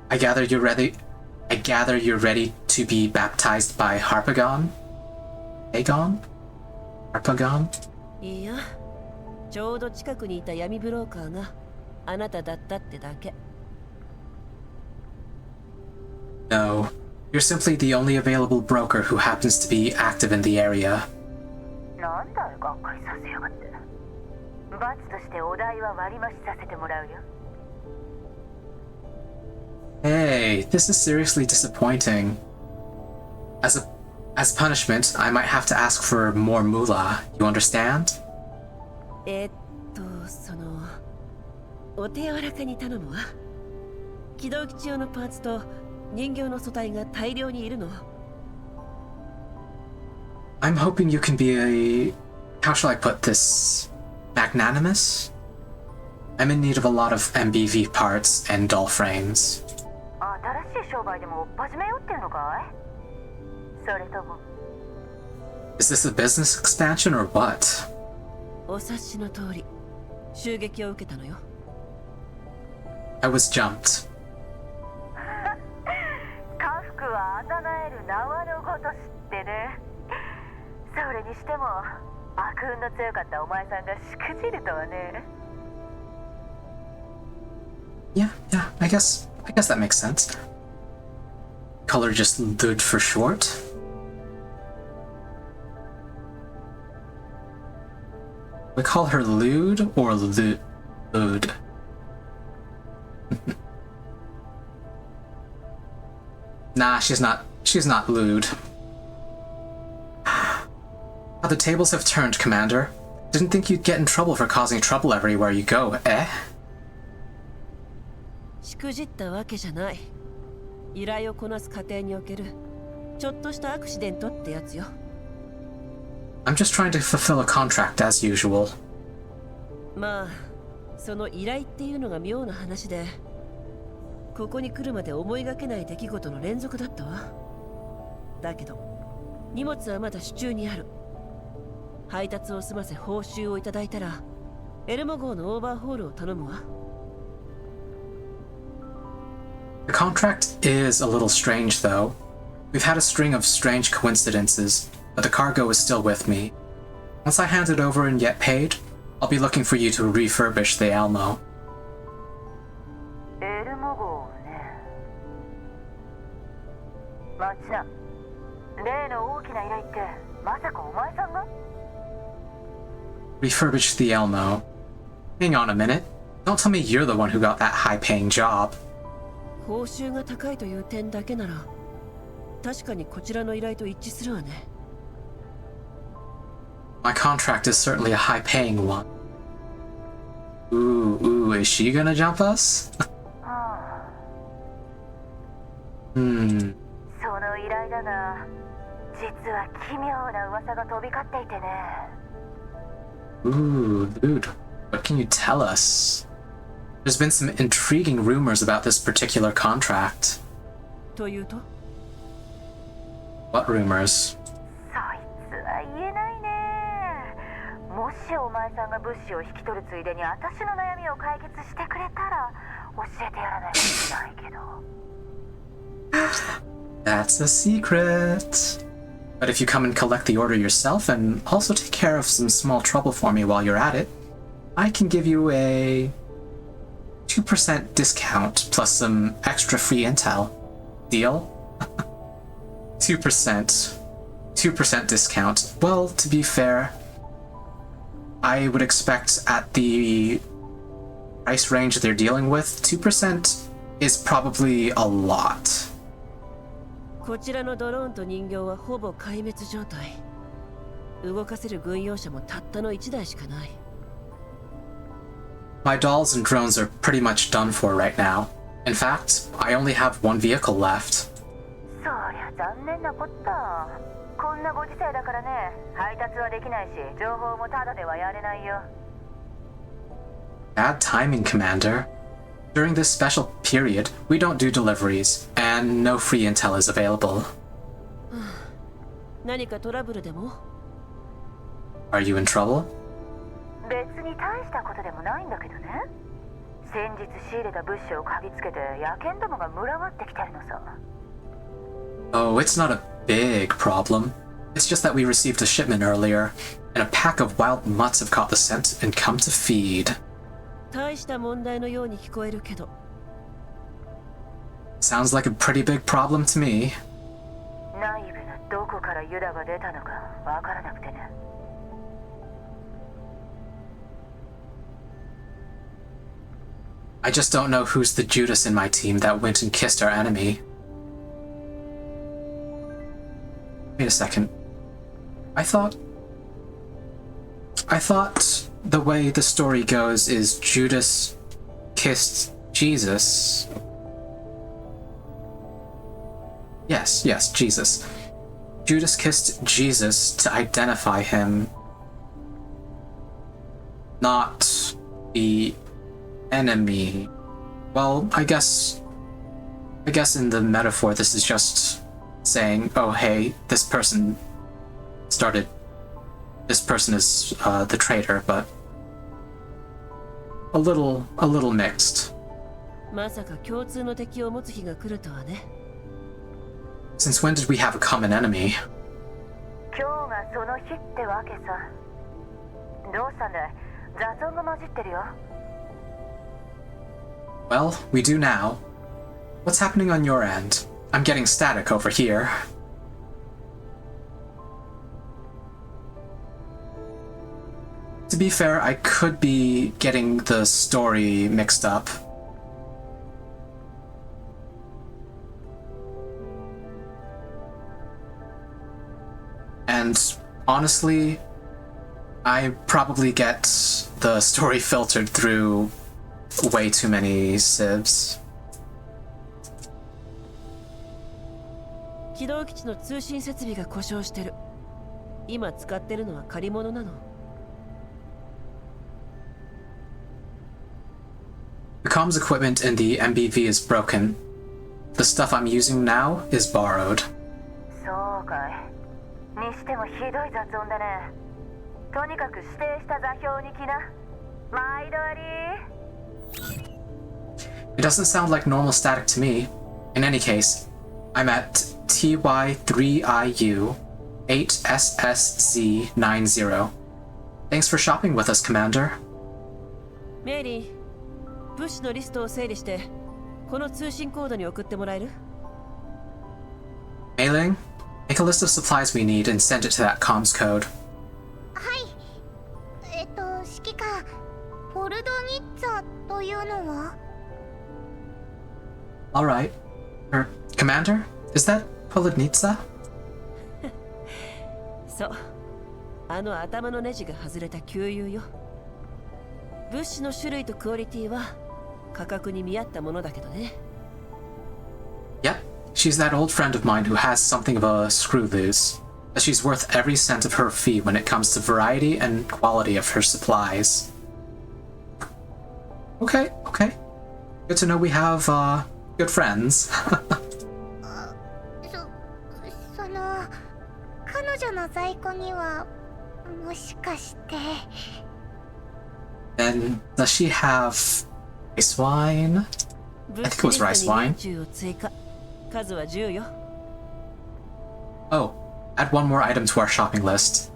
I gather you're ready to be baptized by Harpagon? Harpagon? いいや、ちょうど近くにいた闇ブローカーがあなただったってだけ。No, you're simply the only available broker who happens to be active in the area. なんだい、がっかりさせやがって。罰としてお題は割り増しさせてもらうよ。Hey, this is seriously disappointing. As punishment, I might have to ask for more moolah. You understand? そのお手柔らかに頼むわ。起動基地用のパーツと人形の素体が大量にいるの。I'm hoping you can be a... How shall I put this? Magnanimous? I'm in need of a lot of MBV parts and doll frames. 新しい商売でも始めようっていうのかい？それとも Is this a business expansion or what? お察しの通り、襲撃を受けたのよ。I was jumped. 家福はあだなえる縄のごとしってね。それにしても悪運の強かったお前さんがしくじるとはね。Yeah, I guess that makes sense. Color just Lud for short. We call her Lude or Lude? Nah, she's not lewd. How the tables have turned, Commander. Didn't think you'd get in trouble for causing trouble everywhere you go, eh? しくじったわけじゃない。依頼をこなす過程におけるちょっとしたアクシデントってやつよ。I'm just trying to fulfill a contract as usual. まあ、その依頼っていうのが妙な話で、ここに来るまで思いがけない出来事の連続だったわ。だけど、荷物はまだ手中にある。配達を済ませ報酬をいただいたら、エルモ号のオーバーホールを頼むわ。The contract is a little strange, though. We've had a string of strange coincidences, but the cargo is still with me. Once I hand it over and get paid, I'll be looking for you to refurbish the Elmo. エルモ号ね。待ちな。例の大きな依頼ってまさかお前さんが？ Refurbish the Elmo. Hang on a minute. Don't tell me you're the one who got that high-paying job. 報酬が高いという点だけなら、確かにこちらの依頼と一致するわね。My contract is certainly a high-paying one. Ooh, is she gonna jump us? その依頼だが、実は奇妙な噂が飛び交っていてね。Ooh, dude, what can you tell us? There's been some intriguing rumors about this particular contract. というと？ What rumors? そいつは言えないね。もしお前さんが物資を引き取るついでに私の悩みを解決してくれたら教えてやらないといけないけど。That's a secret. But if you come and collect the order yourself and also take care of some small trouble for me while you're at it, I can give you a 2% discount plus some extra free intel. Deal? 2% discount. Well, to be fair, I would expect at the price range they're dealing with, 2% is probably a lot. こちらのドローンと人形はほぼ壊滅状態。動かせる軍用車もたったの1台しかない。My dolls and drones are pretty much done for right now. In fact, I only have one vehicle left. そりゃ残念なこった。こんなご時世だからね、配達はできないし、情報もタダではやれないよ。Bad timing, Commander. During this special period, we don't do deliveries, and no free intel is available. 何かトラブルでも？ Are you in trouble? 別に大したことでもないんだけどね。先日仕入れた物資を嗅ぎつけて野犬どもが群がってきてるのさ。Oh, it's not a big problem. It's just that we received a shipment earlier, and a pack of wild mutts have caught the scent and come to feed. 大した問題のように聞こえるけど。Sounds like a pretty big problem to me. 内部のどこからユダが出たのかわからなくてね。I just don't know who's the Judas in my team that went and kissed our enemy. Wait a second. I thought the way the story goes is Judas kissed Jesus. Yes, Jesus. Judas kissed Jesus to identify him, not the enemy. Well, I guess in the metaphor this is just saying, oh hey, this person is the traitor, but a little mixed. まさか共通の敵を持つ日が来るとはね。 Since when did we have a common enemy? 今日がその日ってわけさ。どうしたんだい？雑音が混じってるよ。Well, we do now. What's happening on your end? I'm getting static over here. To be fair, I could be getting the story mixed up. And honestly, I probably get the story filtered through way too many sieves. 起動基地の通信設備が故障してる。今使ってるのは借り物なの。The comms equipment in the MBV is broken. The stuff I'm using now is borrowed. そうかい。にしてもひどい雑音だね。とにかく指定した座標に来な。毎度あり。It doesn't sound like normal static to me. In any case, I'm at TY3IU 8SSZ90. Thanks for shopping with us, Commander. メリー、物資のリストを整理して、この通信コードに送ってもらえる？ Mailing, make a list of supplies we need and send it to that comms code. はい。指揮官、ポルドニッツァというのは？ Alright. Commander? Is that Polonitsa? そう。あの頭のネジが外れた給油よ。物資の種類とクオリティは価格に見合ったものだけどね。Yep, she's that old friend of mine who has something of a screw loose. But she's worth every cent of her fee when it comes to variety and quality of her supplies. Okay. Good to know we have, good friends. その彼女の在庫にはもしかして。 Then, does she have rice wine? I think it was rice wine. 数は10よ。 Oh, add one more item to our shopping list.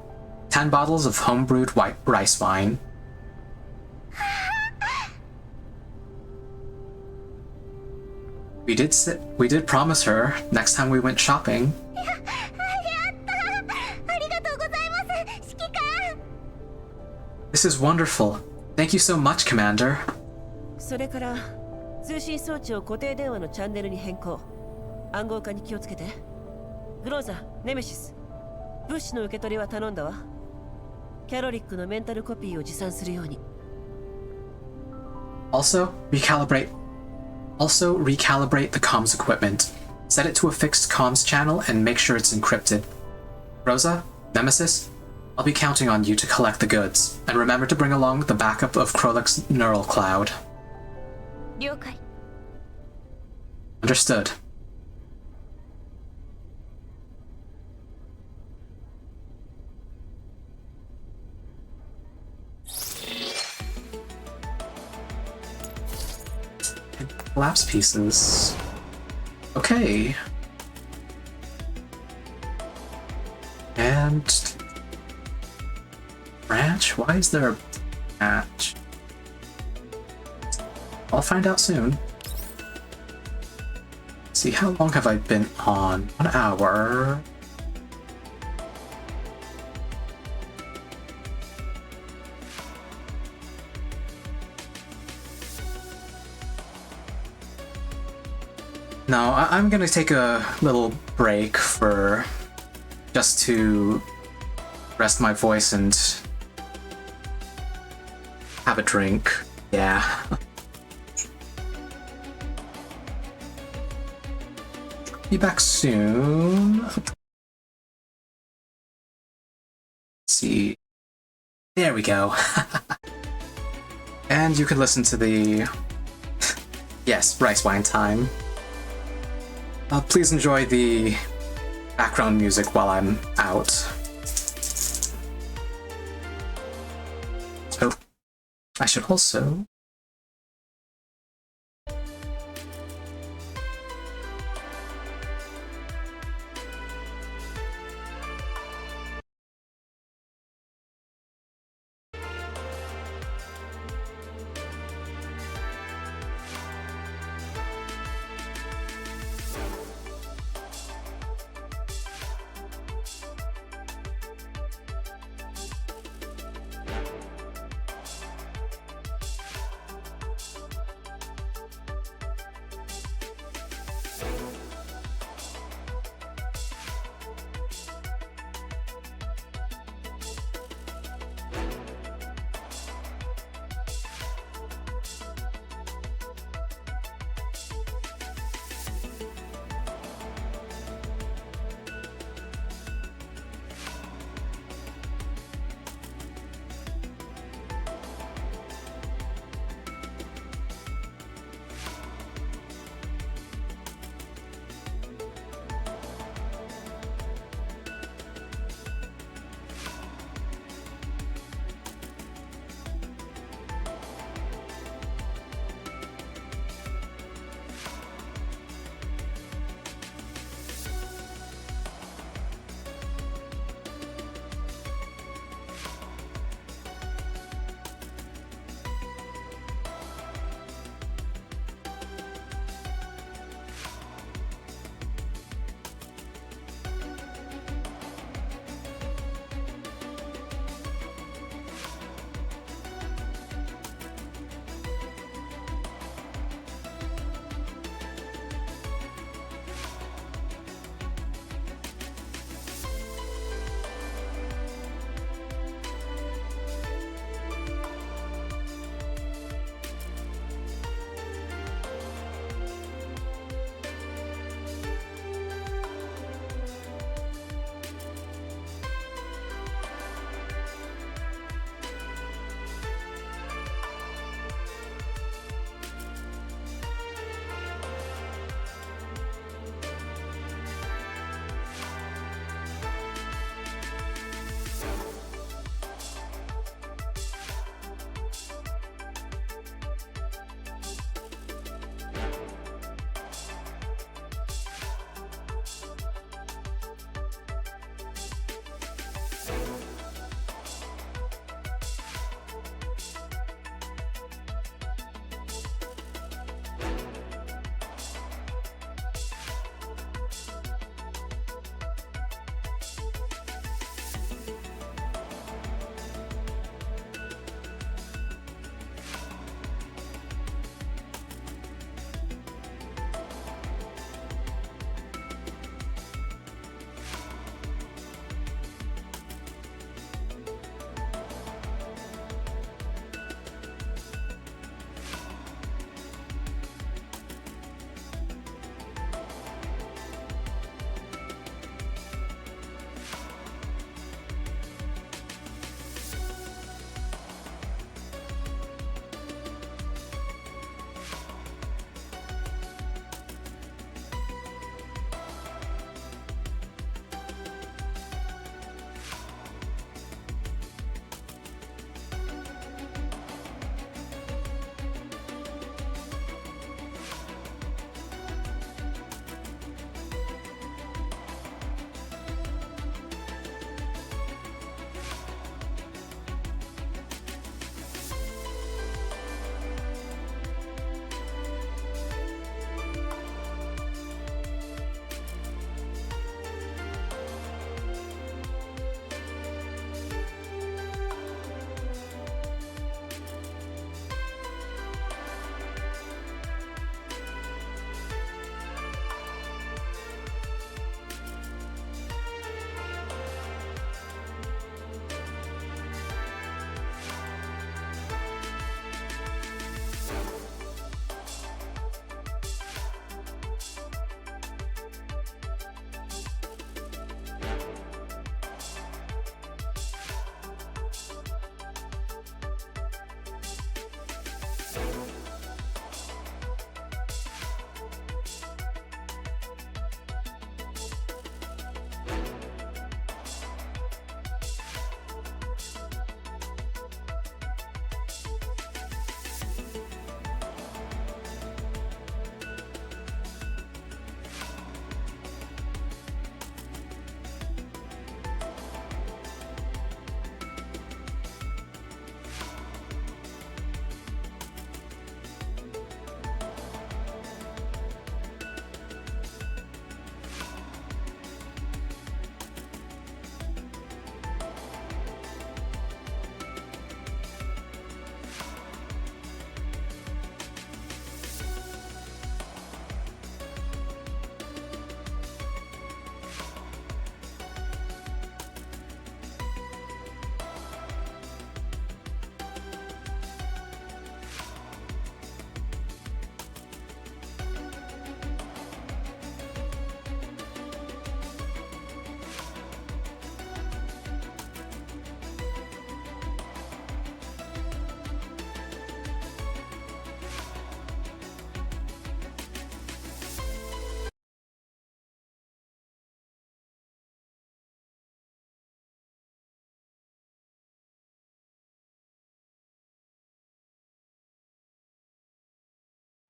10 bottles of homebrewed white rice wine. We did promise her next time we went shopping. やった。ありがとうございます、指揮官。 This is wonderful. Thank you so much, Commander. それから通信装置を固定電話のチャンネルに変更。暗号化に気をつけて。グローザ、ネメシス。物資の受け取りは頼んだわ。キャロリックのメンタルコピーを持参するように。Also recalibrate the comms equipment. Set it to a fixed comms channel and make sure it's encrypted. Rosa, Nemesis, I'll be counting on you to collect the goods, and remember to bring along the backup of Krolik's neural cloud. 了解。 Understood. And collapse pieces. Okay. And branch? Why is there a branch? I'll find out soon. See, how long have I been on? 1 hour. No, I'm gonna take a little break for just to rest my voice and have a drink. Yeah. Be back soon. Let's see. There we go. And you can listen to the... yes, rice wine time. Please enjoy the background music while I'm out. So, I should also...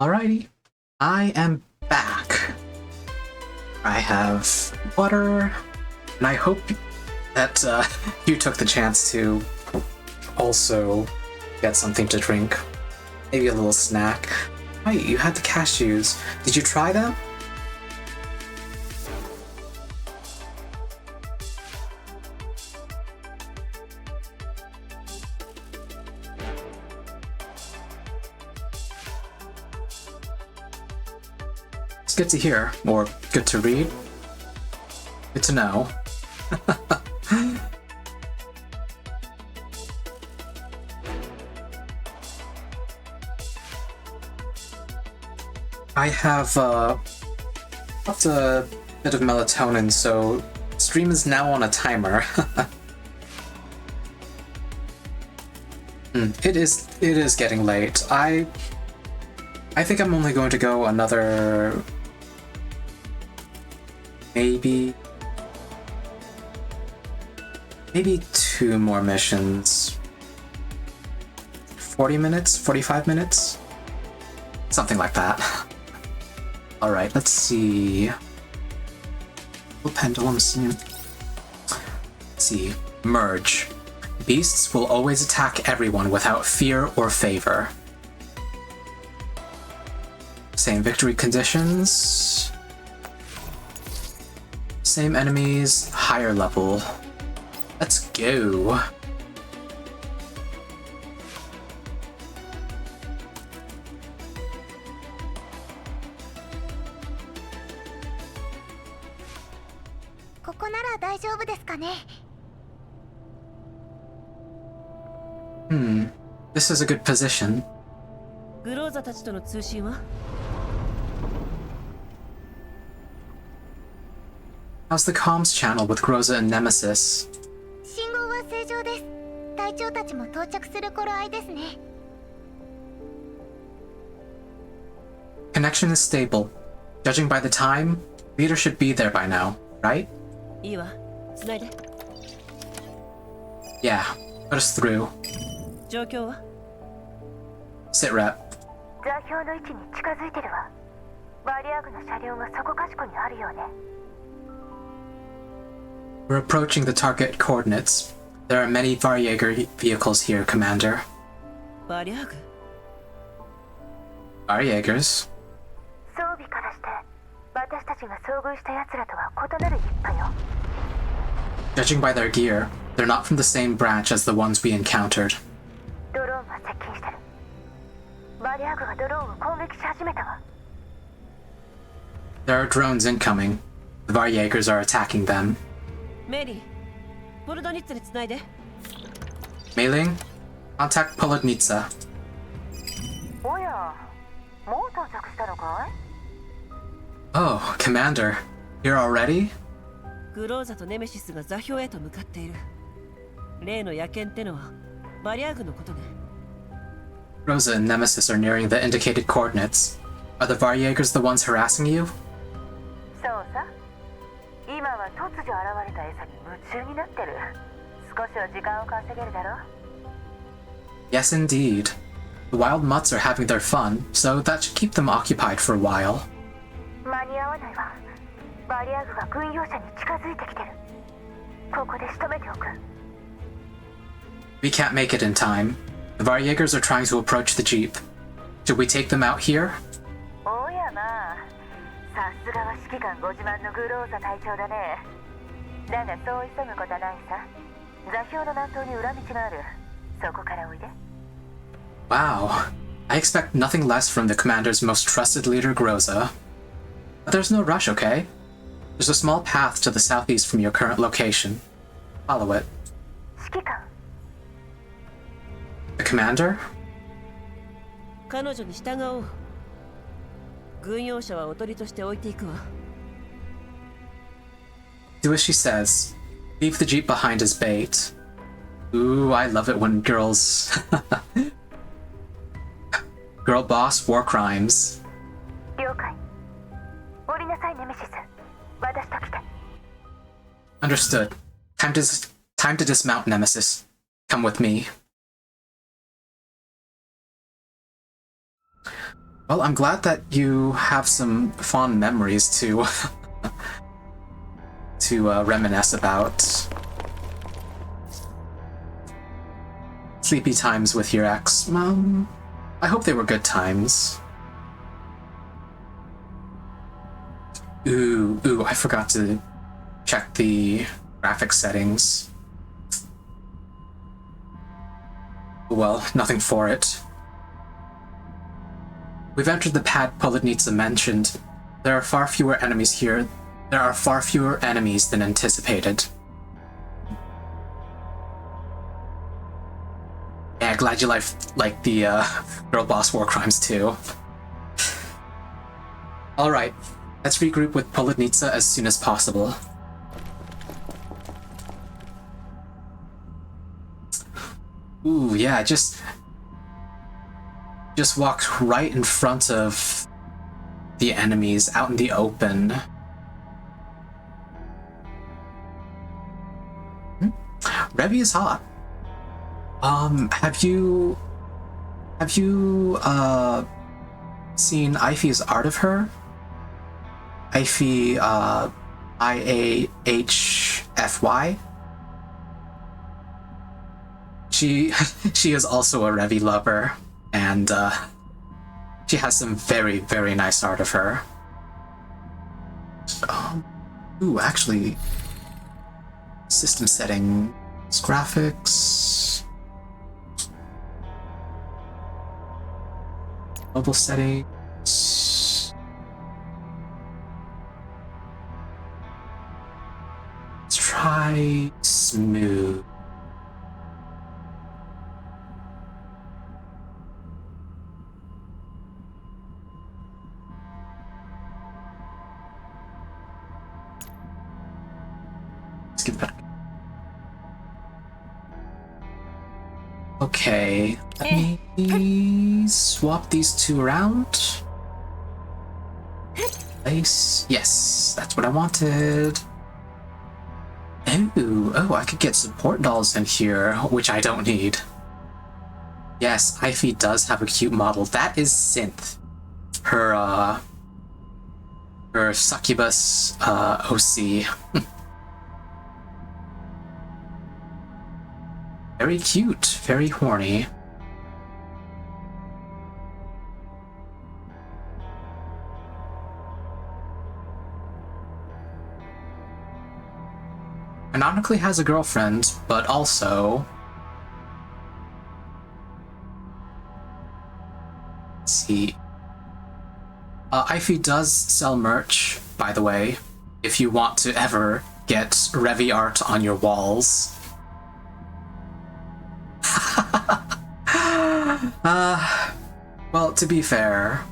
Alrighty, I am back. I have water, and I hope that you took the chance to also get something to drink. Maybe a little snack. Right, you had the cashews. Did you try them? It's good to hear, or good to read. Good to know. I have popped a bit of melatonin, so stream is now on a timer. It is getting late. I think I'm only going to go another maybe 2 more missions. 40 minutes, 45 minutes, something like that. All right, let's see. Pendulum scene. Let's see. Merge. Beasts will always attack everyone without fear or favor. Same victory conditions. Same enemies, higher level. Let's go. This is a good position. グローザたちとの通信は How's the comms channel with Groza and Nemesis? 信号は正常です。隊長たちも到着する頃合いですね。Connection is stable. Judging by the time, leader should be there by now, right? いいわ。つないで。Yeah, put us through. 状況は Sit rep. 座標の位置に近づいてるわ。バリアグの車両がそこかしこにあるよね。We're approaching the target coordinates. There are many Varjager vehicles here, Commander. バリアーグ Varjagers? 装備からして私たちが遭遇した奴らとは異なる一派よ。 Judging by their gear, they're not from the same branch as the ones we encountered. ドローンが接近してる。バリアグがドローンを攻撃し始めたわ。 There are drones incoming. The Varjagers are attacking them. メリーボルドニッツにつないで Mailing? Contact Polodnitsa. おや、もう到着したのかい？ Oh, Commander. Here already? グローザとネメシスが座標へと向かっている例の野犬ってのはバリアーグのことね Rosa and Nemesis are nearing the indicated coordinates. Are the Varjagers the ones harassing you? そうさ。今は突如現れた餌に夢中になってる。少しは時間を稼げるだろう。 Yes, indeed. The wild mutts are having their fun, so that should keep them occupied for a while. 間に合わないわ。バリアグが軍用車に近づいてきてる。ここで仕留めておく。 We can't make it in time. The Varjagers are trying to approach the jeep. Should we take them out here? おやまあ、さすがは指揮官ご自慢のグローザ隊長だね。だがそう急ぐことはないさ。座標の南東に裏道がある。そこからおいで。 Wow. I expect nothing less from the commander's most trusted leader, Groza. But there's no rush, okay? There's a small path to the southeast from your current location. Follow it. 指揮官、 The commander? 彼女に従おう軍用車はおとりとして置いていくわ Do as she says. Leave the jeep behind as bait. Ooh, I love it when girls... Girl boss war crimes. 了解。降りなさいネメシス。私と来て。 Understood. Time to dismount, Nemesis. Come with me. Well, I'm glad that you have some fond memories to reminisce about. Sleepy times with your ex. I hope they were good times. Ooh, I forgot to check the graphics settings. Well, nothing for it. We've entered the pad Politnitsa mentioned. There are far fewer enemies here. There are far fewer enemies than anticipated. Yeah, glad you like the girl boss war crimes too. Alright, let's regroup with Politnitsa as soon as possible. Ooh, yeah, just walk right in front of the enemies out in the open. Revi is hot. Have you seen Ify's art of her? Ify, IAHFY? She is also a Revi lover, and she has some very, very nice art of her. Ooh, actually, system settings, graphics, mobile settings. Let's try smooth. Give that. Okay, let me swap these two around. Place. Yes, that's what I wanted. Oh, I could get support dolls in here, which I don't need. Yes, Ify does have a cute model. That is Synth. Her succubus OC. Very cute, very horny. Canonically has a girlfriend, but also... Let's see. Ify does sell merch, by the way, if you want to ever get Revi art on your walls. Well, to be fair,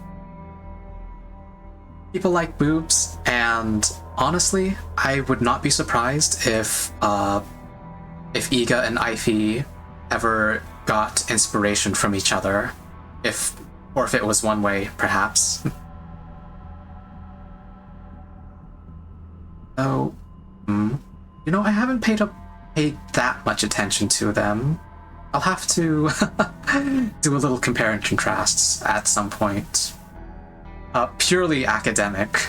people like boobs, and honestly, I would not be surprised if Iga and Ify ever got inspiration from each other, or if it was one way, perhaps. So, you know, I haven't paid that much attention to them. I'll have to do a little compare and contrasts at some point. Purely academic.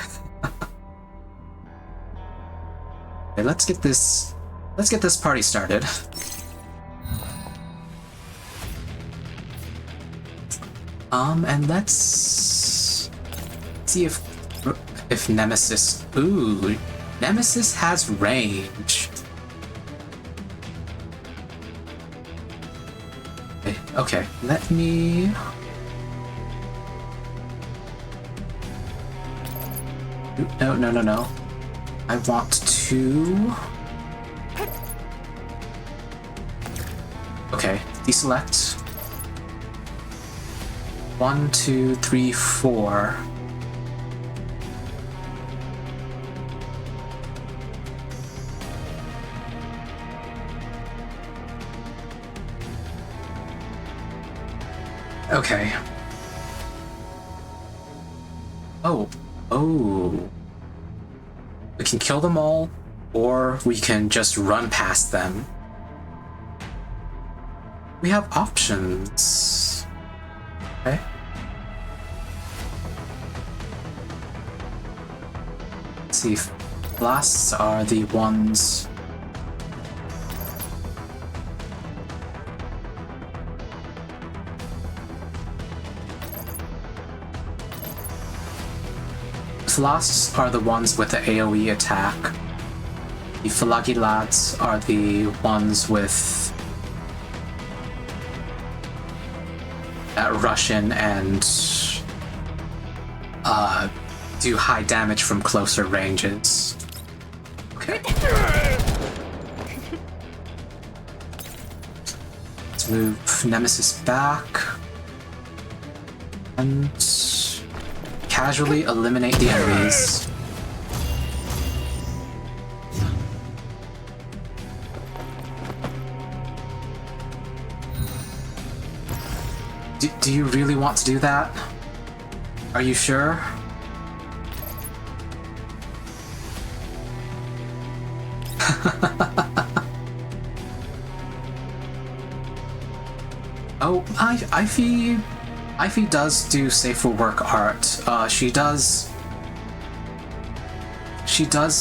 Okay, let's get this party started. And let's see if Nemesis. Ooh, Nemesis has range. Okay, let me... No. I want to... Okay, deselect. 1, 2, 3, 4. Okay. Oh. We can kill them all, or we can just run past them. We have options. Okay. Let's see, blasts are the ones... Blasts are the ones with the AoE attack. The Flagellats are the ones with that rush in and do high damage from closer ranges. Okay. Let's move Nemesis back and casually eliminate the enemies. Do you really want to do that? Are you sure? Oh, Ivy does do safe for work art. She does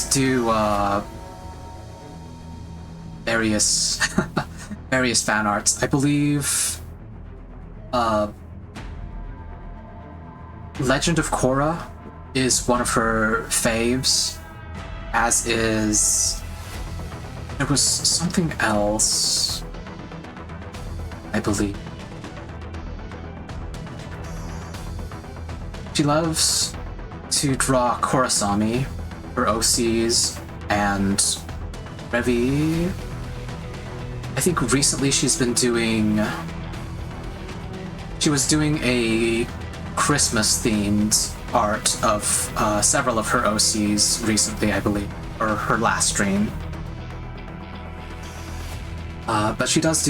do various various fan arts. I believe Legend of Korra is one of her faves, as is there was something else, I believe. She loves to draw Korrasami, her OCs, and Revi. I think recently she was doing a Christmas-themed art of several of her OCs recently, I believe, or her last stream. But she does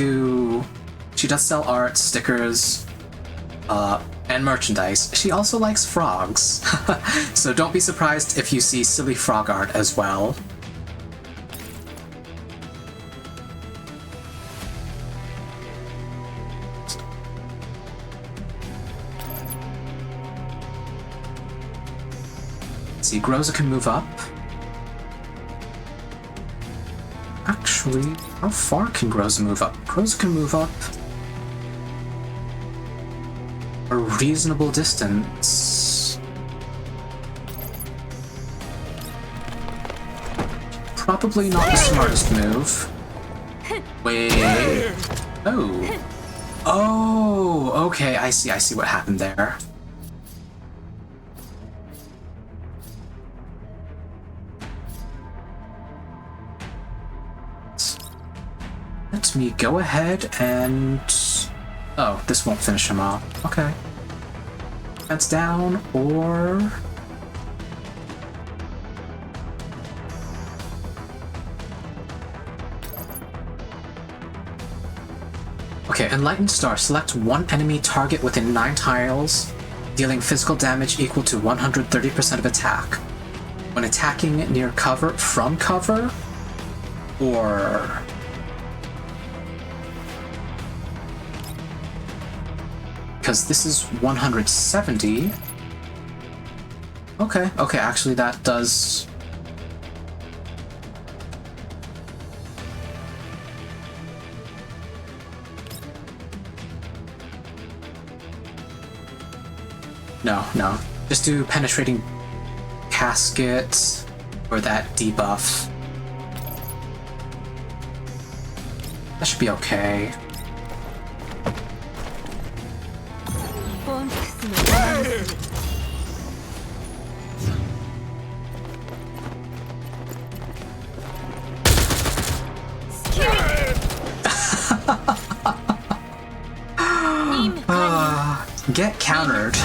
sell art, stickers, and merchandise. She also likes frogs, so don't be surprised if you see silly frog art as well. Let's see, Groza can move up. Actually, how far can Groza move up? Groza can move up a reasonable distance. Probably not the smartest move. Wait. Oh. Oh, okay, I see what happened there. Let me go ahead and... Oh, this won't finish him off. Okay. That's down, or... Okay, Enlightened Star. Select one enemy target within 9 tiles, dealing physical damage equal to 130% of attack. When attacking near cover, from cover, or... Because this is 170. Okay, actually that does... No. Just do Penetrating Casket or that debuff. That should be okay. Get countered.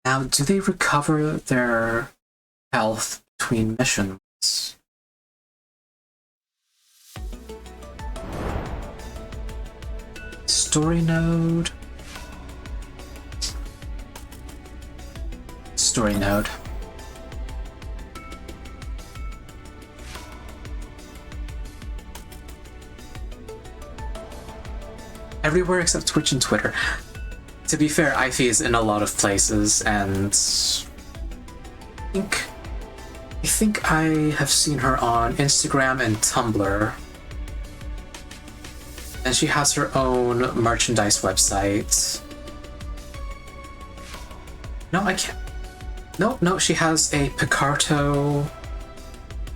Now, do they recover their health between missions? Story node. Story node. everywhere except Twitch and Twitter. To be fair, Ify is in a lot of places, and I think I have seen her on Instagram and Tumblr. And she has her own merchandise website. No, I can't. No, she has a Picarto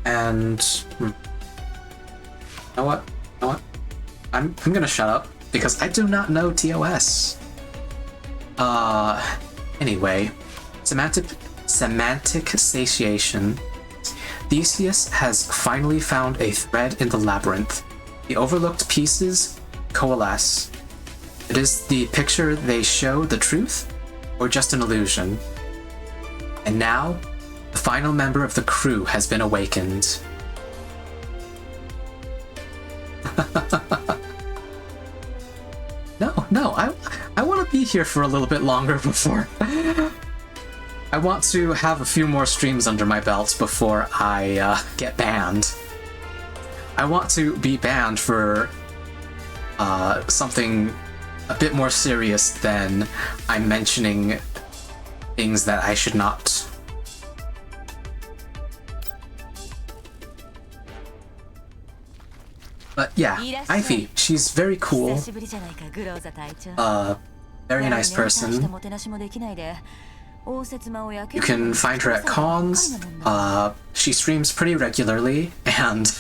and... You know what? I'm gonna shut up because I do not know TOS. Anyway, semantic satiation. Theseus has finally found a thread in the labyrinth. The overlooked pieces coalesce. It is the picture they show the truth, or just an illusion? And now, the final member of the crew has been awakened. No, I want to be here for a little bit longer before... I want to have a few more streams under my belt before I get banned. I want to be banned for something a bit more serious than I'm mentioning things that I should not. But yeah, Ify, she's very cool. Very nice person. You can find her at cons. She streams pretty regularly, and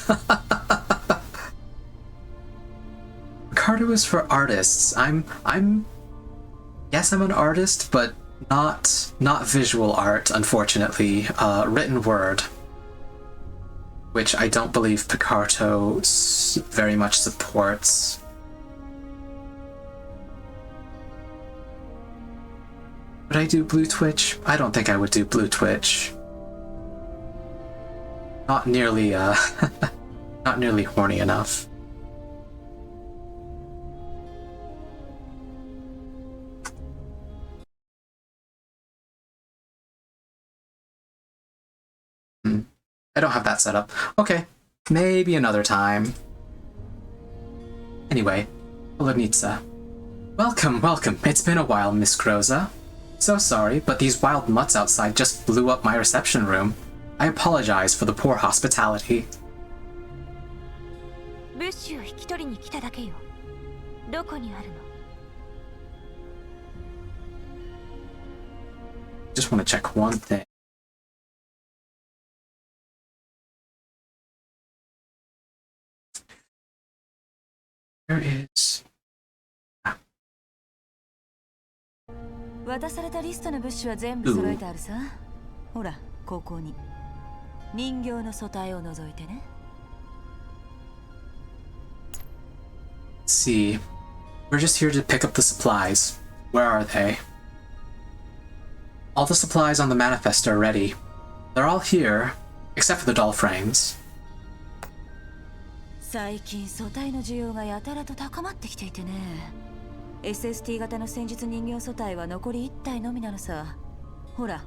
Ricardo is for artists. Yes, I'm an artist, but not visual art, unfortunately. Written word, which I don't believe Picarto very much supports. Would I do Blue Twitch? I don't think I would do Blue Twitch. Not nearly, not nearly horny enough. I don't have that set up. Okay, maybe another time. Anyway, Polonitsa. Welcome. It's been a while, Miss Groza. So sorry, but these wild mutts outside just blew up my reception room. I apologize for the poor hospitality. Just want to check one thing. There is... 渡されたリストの物資は全部揃えてあるさ。ほら、ここに。人形の素体を除いてね。Let's see. We're just here to pick up the supplies. Where are they? All the supplies on the manifest are ready. They're all here, except for the doll frames. 最近素体の需要がやたらと高まってきていてね。SST 型の戦術人形素体は残り1体のみなのさ。ほら、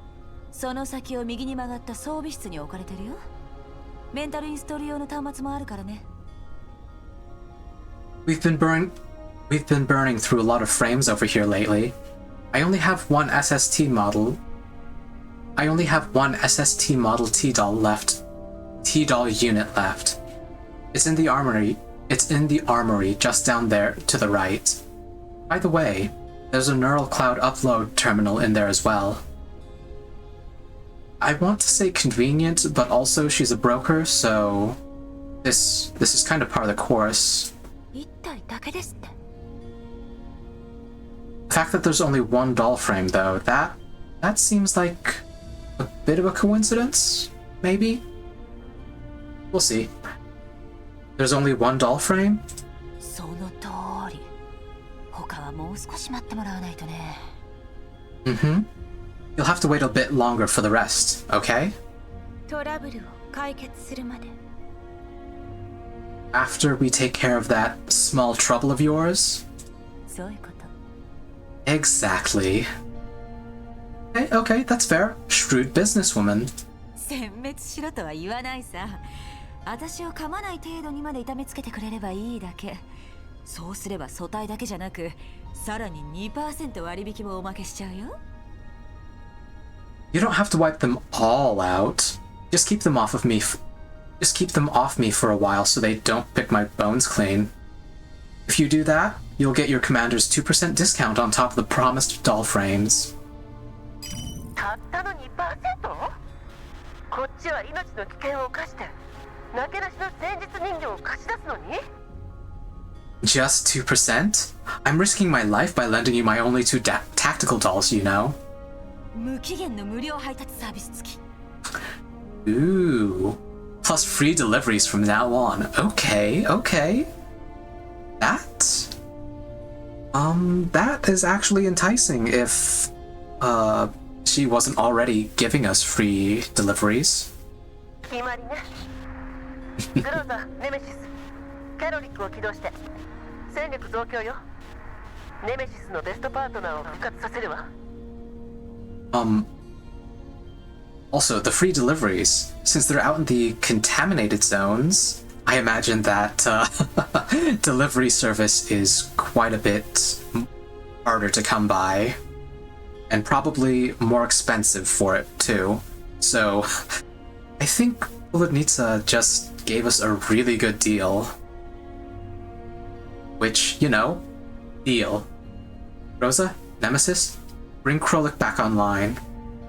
その先を右に曲がった装備室に置かれてるよ。メンタルインストール用の端末もあるからね。We've been burning through a lot of frames over here lately. I only have one SST model T-doll left. T-doll unit left. It's in the armory just down there to the right. By the way, there's a neural cloud upload terminal in there as well. I want to say convenient, but also she's a broker, so this is kind of part of the course. The fact that there's only one doll frame, though, that seems like a bit of a coincidence, maybe? We'll see. There's only one doll frame? Mm-hmm. You'll have to wait a bit longer for the rest, okay? After we take care of that small trouble of yours? Exactly. Okay, that's fair. Shrewd businesswoman. 殲滅しろとは言わないさ。私を噛まない程度にまで痛めつけてくれればいいだけ。そうすれば素体だけじゃなく、さらに 2% 割引もおまけしちゃうよ。You don't have to wipe them all out. Just keep them off of me. Just keep them off me for a while so they don't pick my bones clean. If you do that, you'll get your commander's 2% discount on top of the promised doll frames. たったの 2%？ こっちは命の危険を冒してなけなしの戦術人形を貸し出すのに Just 2%? I'm risking my life by lending you my only two tactical dolls, you know. 無期限の無料配達サービス付き。 Ooh. Plus free deliveries from now on. Okay, okay. That is actually enticing if, she wasn't already giving us free deliveries. 決まりね。グローザ、ネメシス、キャロリックを起動して戦力増強よ。ネメシスのベストパートナーを復活させるわ。Also, the free deliveries, since they're out in the contaminated zones, I imagine that delivery service is quite a bit harder to come by, and probably more expensive for it too. So, I think Polonitsa just gave us a really good deal. Which, you know, deal. Rosa, Nemesis, bring Krolik back online.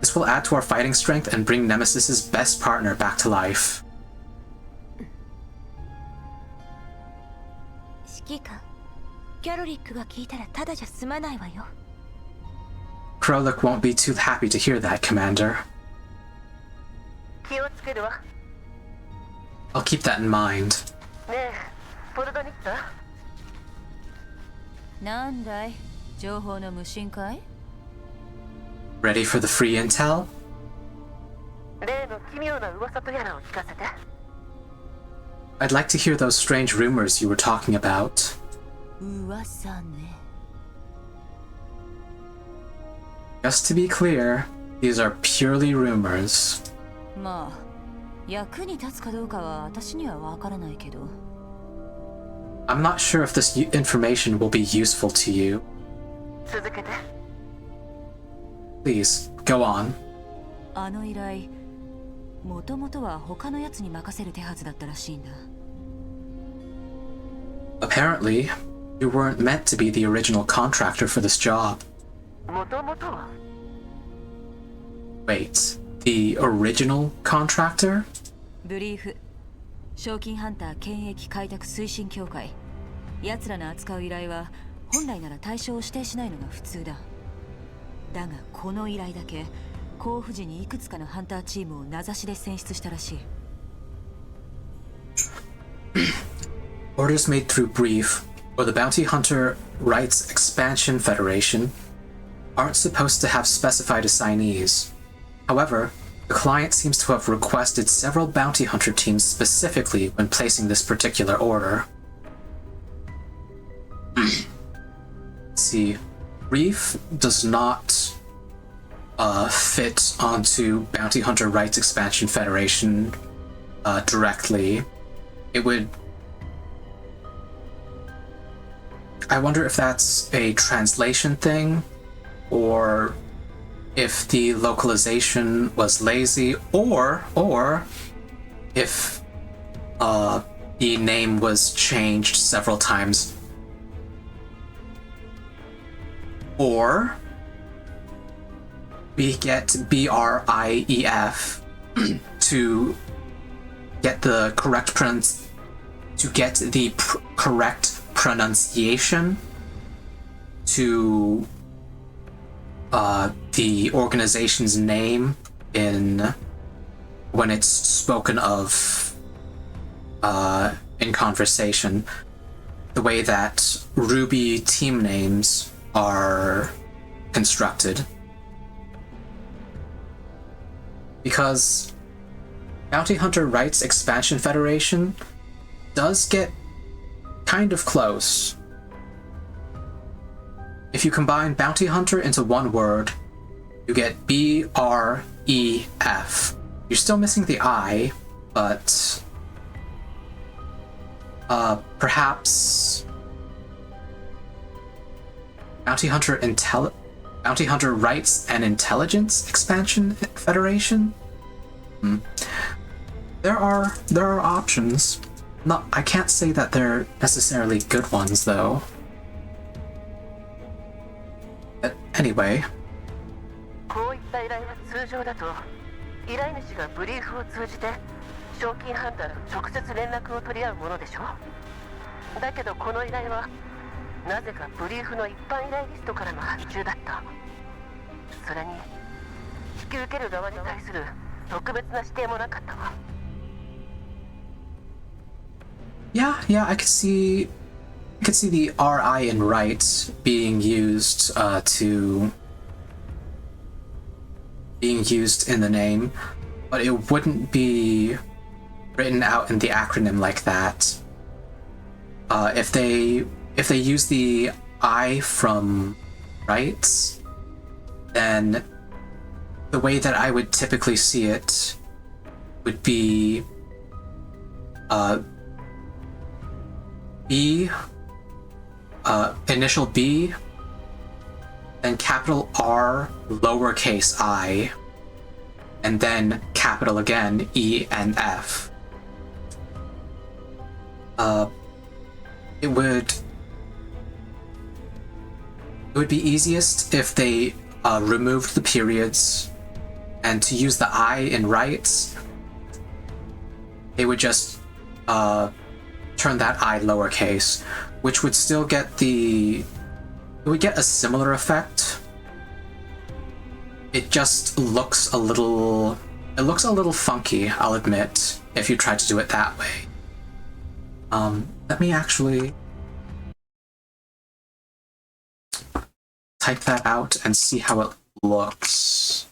This will add to our fighting strength and bring Nemesis's best partner back to life. 指揮官、キャロリックが聞いたらただじゃ済まないわよ。Krolik won't be too happy to hear that, Commander. 気をつけるわ。 I'll keep that in mind. ねえ、ポルドニッツァ。なんだい、情報の無心かい？ Ready for the free intel? 例の奇妙な噂とやらを聞かせて。 I'd like to hear those strange rumors you were talking about. 噂ね。 Just to be clear, these are purely rumors. まあ、役に立つかどうかは私にはわからないけど。 I'm not sure if this information will be useful to you. 続けて。 Please, go on. あの依頼、もともとは他のやつに任せる手はずだったらしいんだ。 Apparently, you weren't meant to be the original contractor for this job. もともとは Wait, the original contractor? ブリーフ、賞金ハンター権益開拓推進協会。奴らの扱う依頼は本来なら対象を指定しないのが普通だ。だがこの依頼だけ交付時にいくつかのハンターチームを名指しで選出したらしい。 Orders made through brief, or the Bounty Hunter Rights Expansion Federation, aren't supposed to have specified assignees. However, the client seems to have requested several bounty hunter teams specifically when placing this particular order. Let's see. Reef does not fit onto Bounty Hunter Rights Expansion Federation directly. It would... I wonder if that's a translation thing, or if the localization was lazy, or if the name was changed several times. Or we get BRIEF to get the correct correct pronunciation to the organization's name when it's spoken of in conversation, the way that Ruby team names are constructed. Because Bounty Hunter Rights Expansion Federation does get kind of close. If you combine Bounty Hunter into one word, you get BREF. You're still missing the I, but perhaps Bounty Hunter Rights and Intelligence Expansion Federation? There are options. I can't say that they're necessarily good ones though. But anyway. こういった依頼は通常だと依頼主がブリーフを通じて賞金ハンターと直接連絡を取り合うものでしょ。だけどこの依頼はなぜかブリーフの一般依頼リストからの発注だった。それに引き受ける側に対する特別な指定もなかったわ。Yeah, I could see the RI in rights being used in the name, but it wouldn't be written out in the acronym like that. If they use the I from rights, then the way that I would typically see it would be B, initial B, then capital R, lowercase I, and then capital again, E and F. It would be easiest if they removed the periods, and to use the I in rights, they would just turn that I lowercase, which would still get it would get a similar effect. It just looks a little funky, I'll admit, if you try to do it that way. Let me actually type that out and see how it looks.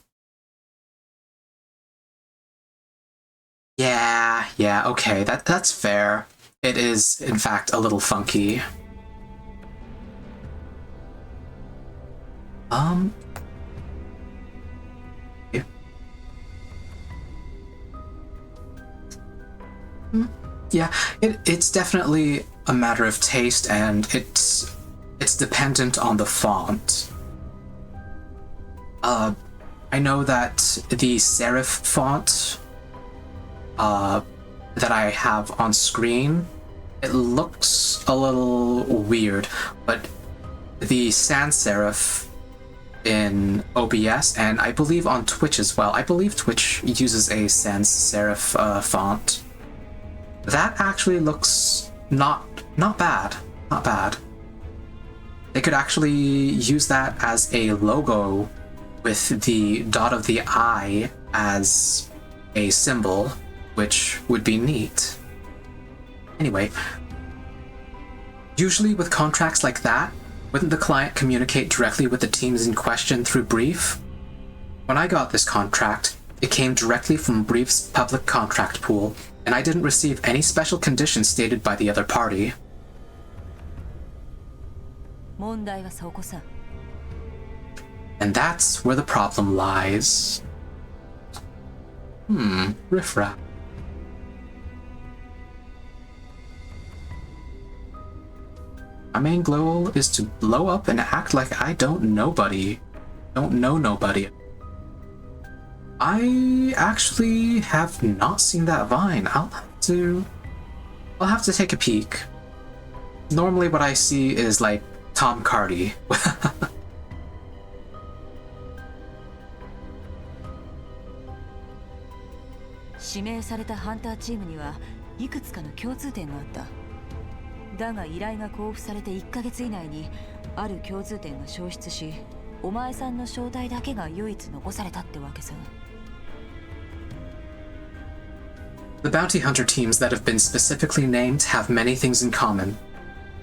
Yeah, okay, that's fair. It is, in fact, a little funky. Yeah, it's definitely a matter of taste, and it's dependent on the font. I know that the serif font that I have on screen, it looks a little weird, but the sans serif in OBS, and I believe on Twitch as well, I believe Twitch uses a sans serif font, that actually looks not bad. They could actually use that as a logo with the dot of the I as a symbol, which would be neat. Anyway, usually with contracts like that, wouldn't the client communicate directly with the teams in question through Brief? When I got this contract, it came directly from Brief's public contract pool, and I didn't receive any special conditions stated by the other party. 問題はそこさ。 And that's where the problem lies. Riffraff. My main goal is to blow up and act like I don't know nobody. I actually have not seen that Vine. I'll have to take a peek. Normally what I see is like Tom Cardy. 指名されたハンターチームにはいくつかの共通点があった。だが依頼が交付されて1ヶ月以内にある共通点が消失し、お前さんの正体だけが唯一残されたってわけさ。The bounty hunter teams that have been specifically named have many things in common,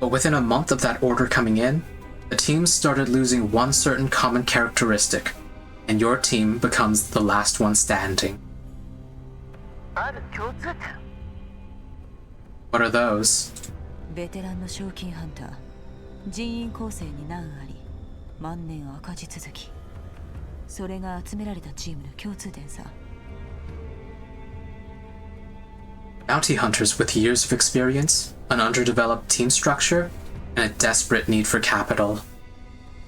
but within a month of that order coming in, the teams started losing one certain common characteristic, and your team becomes the last one standing. ある共通点。 What are those? ベテランの賞金ハンター、人員構成に難あり、万年赤字続き。それが集められたチームの共通点さ。 Bounty hunters with years of experience, an underdeveloped team structure, and a desperate need for capital.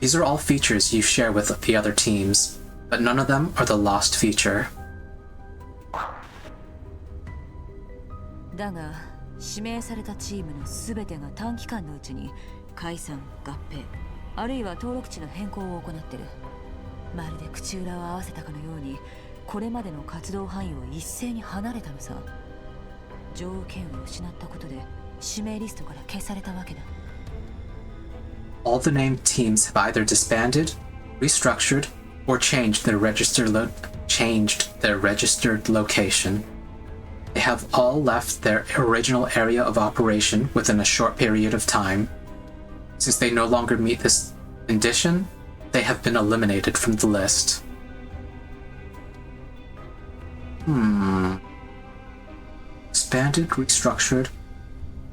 These are all features you share with the other teams, but none of them are the lost feature. だが指名されたチームの全てが短期間のうちに解散合併あるいは登録地の変更を行ってる。まるで口裏を合わせたかのようにこれまでの活動範囲を一斉に離れたのさ。条件を失ったことで指名リストから消されたわけだ。All the named teams have either disbanded, restructured, or changed their registered location. They have all left their original area of operation within a short period of time. Since they no longer meet this condition, they have been eliminated from the list. Expanded, restructured,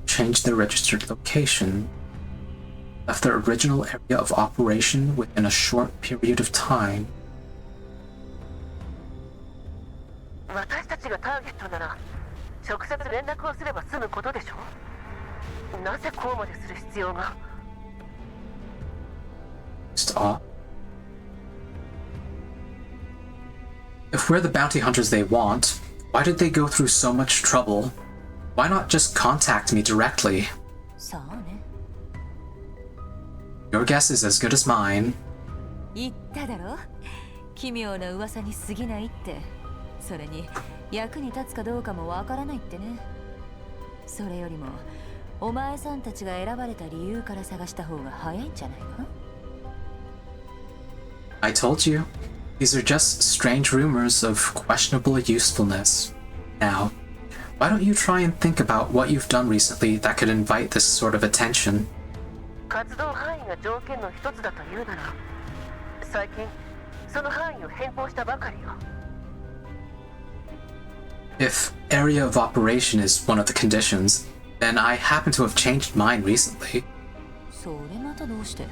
changed their registered location. Left their original area of operation within a short period of time. 私たちがターゲットなら直接連絡をすれば済むことでしょ。なぜこうまでする必要が。If we're the bounty hunters they want, why did they go through so much trouble? Why not just contact me directly? さあね。Your guess is as good as mine. 言っただろ。奇妙な噂に過ぎないって。それに役に立つかどうかもわからないってね。それよりもお前さんたちが選ばれた理由から探した方が早いんじゃないか。I told you. These are just strange rumors of questionable usefulness. Now, why don't you try and think about what you've done recently that could invite this sort of attention? 活動範囲が条件の一つだというなら、最近その範囲を変更したばかりよ。If area of operation is one of the conditions, then I happen to have changed mine recently. それまたどうして？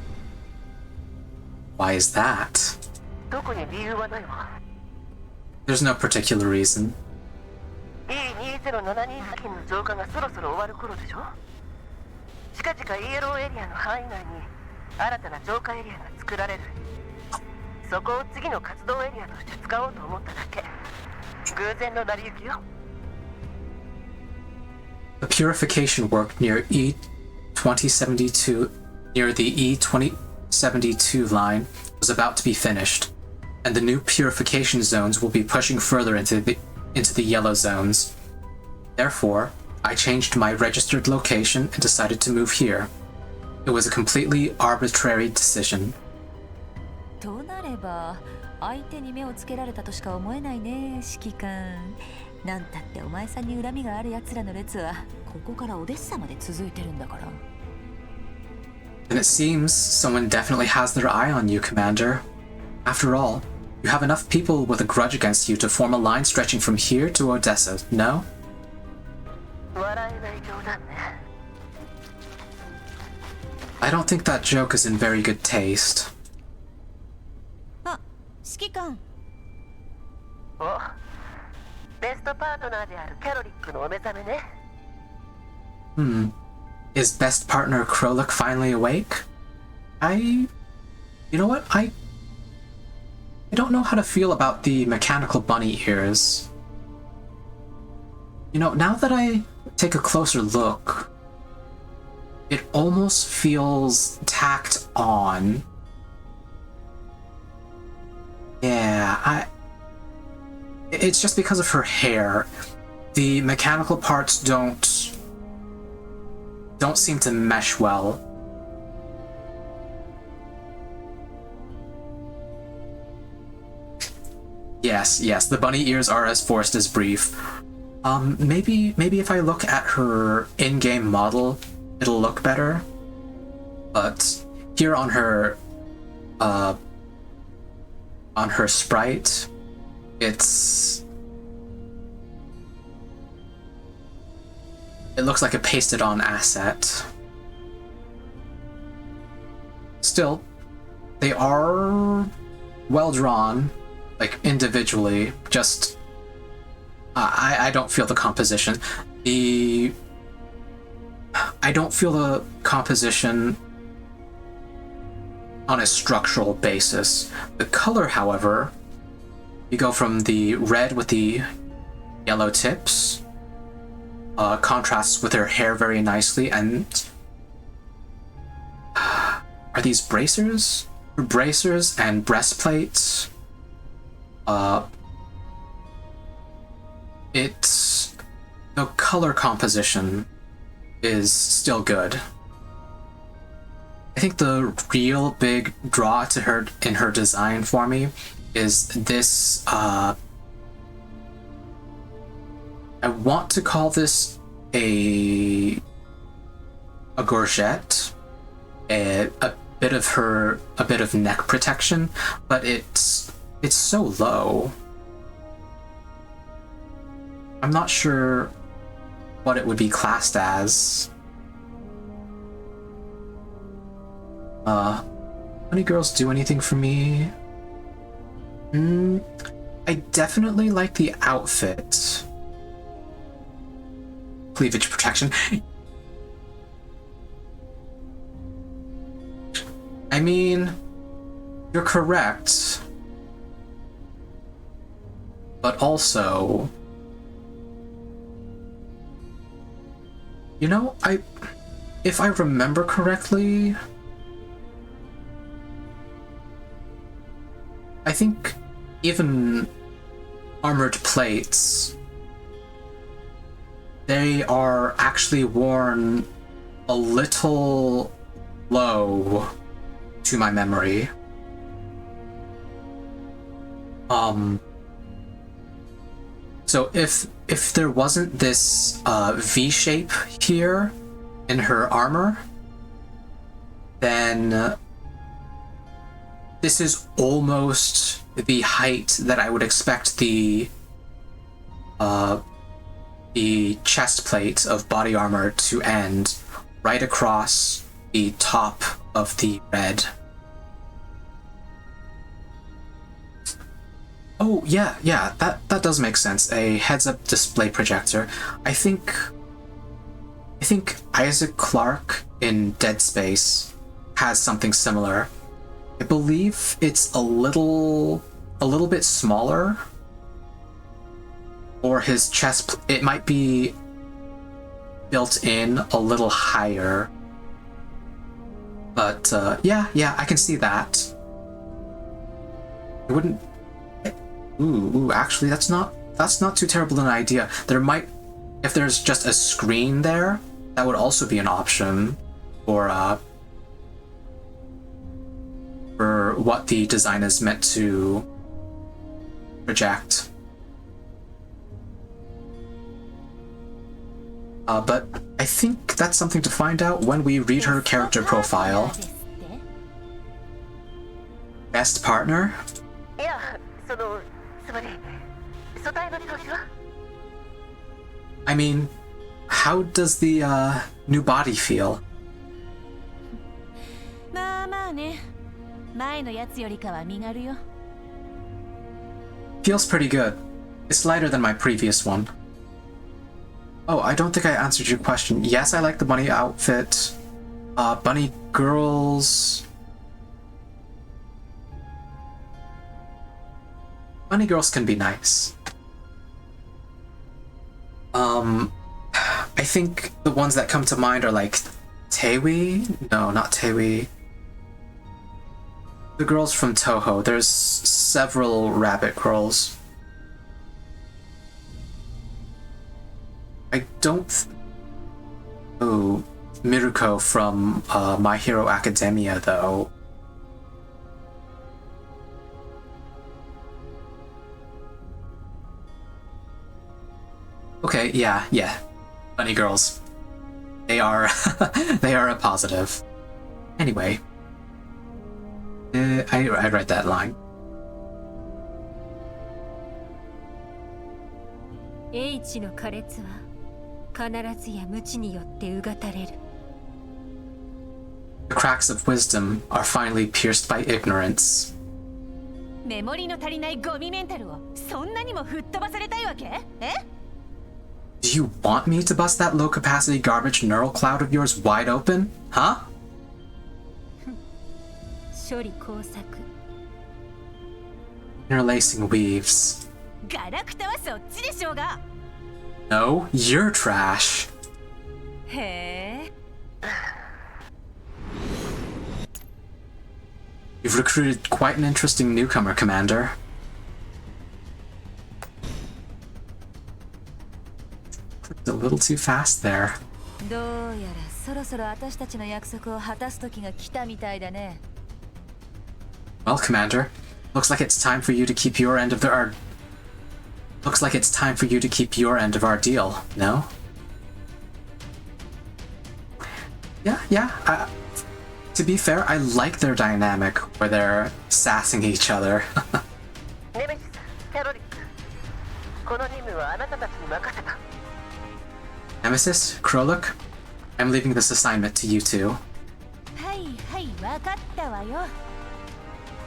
Why is that? 特に理由はないわ。There's no particular reason. E2072 付近の増加がそろそろ終わる頃でしょ。近々イエローエリアの範囲内に新たな浄化エリアが作られる。そこを次の活動エリアとして使おうと思っただけ。偶然の成り行きよ。The purification work near E2072 near the E2072 line was about to be finished, and the new purification zones will be pushing further into the yellow zones. Therefore, I changed my registered location and decided to move here. It was a completely arbitrary decision. となれば相手に目をつけられたとしか思えないね、指揮官。なんたってお前さんに恨みがある奴らの列はここからオデッサまで続いてるんだから。And it seems someone definitely has their eye on you, Commander. After all, you have enough people with a grudge against you to form a line stretching from here to Odessa, no? 笑えない冗談ね。I don't think that joke is in very good taste. あ、指揮官。お、ベストパートナーであるキャロリックのお目覚めね。Is best partner Kroluk finally awake? You know what? I don't know how to feel about the mechanical bunny ears. You know, now that I take a closer look, it almost feels tacked on. Yeah, it's just because of her hair. The mechanical parts don't seem to mesh well. Yes, the bunny ears are as forced as brief. Maybe if I look at her in-game model, it'll look better. But here on her sprite, it looks like a pasted on asset. Still, they are well drawn, like individually, just I don't feel the composition. I don't feel the composition on a structural basis. The color, however, you go from the red with the yellow tips, contrasts with her hair very nicely, and are these bracers? Bracers and breastplates. It's the color composition is still good. I think the real big draw to her in her design for me is this. I want to call this a gorget, a bit of neck protection, but it's so low. I'm not sure what it would be classed as. Any girls do anything for me? I definitely like the outfit. Cleavage protection. I mean, you're correct. But also, you know, if I remember correctly, I think even armored plates, they are actually worn a little low to my memory. So if there wasn't this V shape here in her armor, then this is almost the height that I would expect the chest plate of body armor to end, right across the top of the red. Oh, yeah, that does make sense. A heads-up display projector. I think Isaac Clarke in Dead Space has something similar. I believe it's a little bit smaller, or his chest, it might be built in a little higher. But yeah, I can see that. It wouldn't. Ooh, actually, that's not too terrible an idea. There might, if there's just a screen there, that would also be an option for what the design is meant to project. But I think that's something to find out when we read her character profile. Best partner? I mean, how does the new body feel? Feels pretty good. It's lighter than my previous one. Oh, I don't think I answered your question. Yes, I like the bunny outfit. Bunny girls... Bunny girls can be nice. I think the ones that come to mind are like Tewi? No, not Tewi. The girls from Toho. There's several rabbit girls. I don't... Oh, Miruko from My Hero Academia, though. Okay, yeah. Bunny girls. They are... they are a positive. Anyway. I read that line. H の苛烈は必ずや無知によってうがたれる。 The cracks of wisdom are finally pierced by ignorance. メモリの足りないゴミメンタルをそんなにも吹っ飛ばされたいわけ？え？ Do you want me to bust that low-capacity garbage neural cloud of yours wide open? Huh? 処理工作。 Interlacing weaves. ガラクタはそっちでしょうが。 No, you're trash. へえ。 You've recruited quite an interesting newcomer, Commander. Clicked a little too fast there. どうやらそろそろ私たちの約束を果たす時が来たみたいだね。 Well, Commander, looks like it's time for you to keep your end of our... Looks like it's time for you to keep your end of our deal, no? Yeah. To be fair, I like their dynamic where they're sassing each other. ネメシス、キャロリック、この任務はあなたたちに任せた。 Nemesis, Kroluk, I'm leaving this assignment to you two. はいはい、わかったわよ。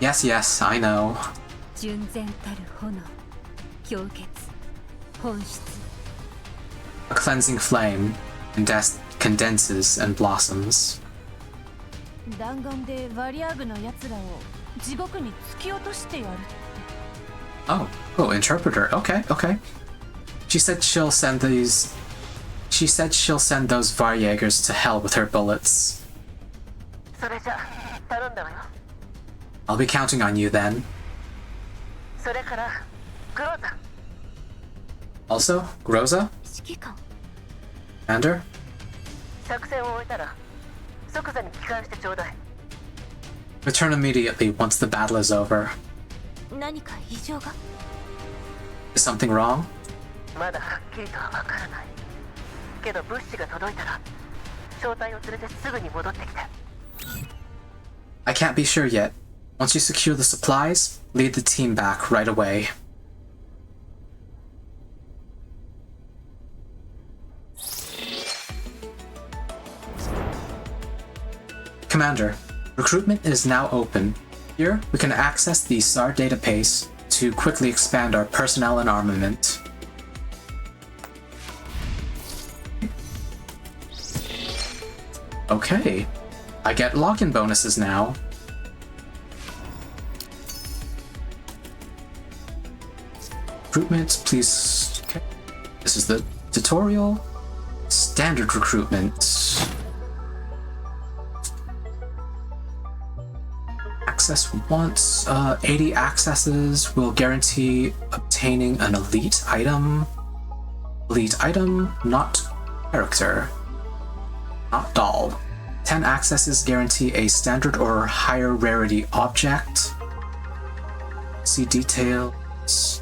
Yes, I know. 純然たる炎、氷結、本質。 A cleansing flame condenses and blossoms. 弾丸でワリアーグの奴らを地獄に突き落としてやる。 Oh, interpreter. Okay. She said she'll send those Varjägers to hell with her bullets. それじゃ頼んだわよ。 I'll be counting on you then. それからグローザ、 Also, Groza, 指揮官。 Commander, 作戦を終えたら即座に帰還してちょうだい。 return immediately once the battle is over. 何か異常が？ Is something wrong? まだはっきりとはわからない。けど物資が届いたら正体を連れてすぐに戻ってきて。 I can't be sure yet. Once you secure the supplies, lead the team back right away. Commander, recruitment is now open. Here, we can access the SAR database to quickly expand our personnel and armament. Okay, I get login bonuses now. Recruitment, please. Okay. This is the tutorial. Standard recruitment. Access once. 80 accesses will guarantee obtaining an elite item. Elite item, not character. Not doll. 10 accesses guarantee a standard or higher rarity object. See details.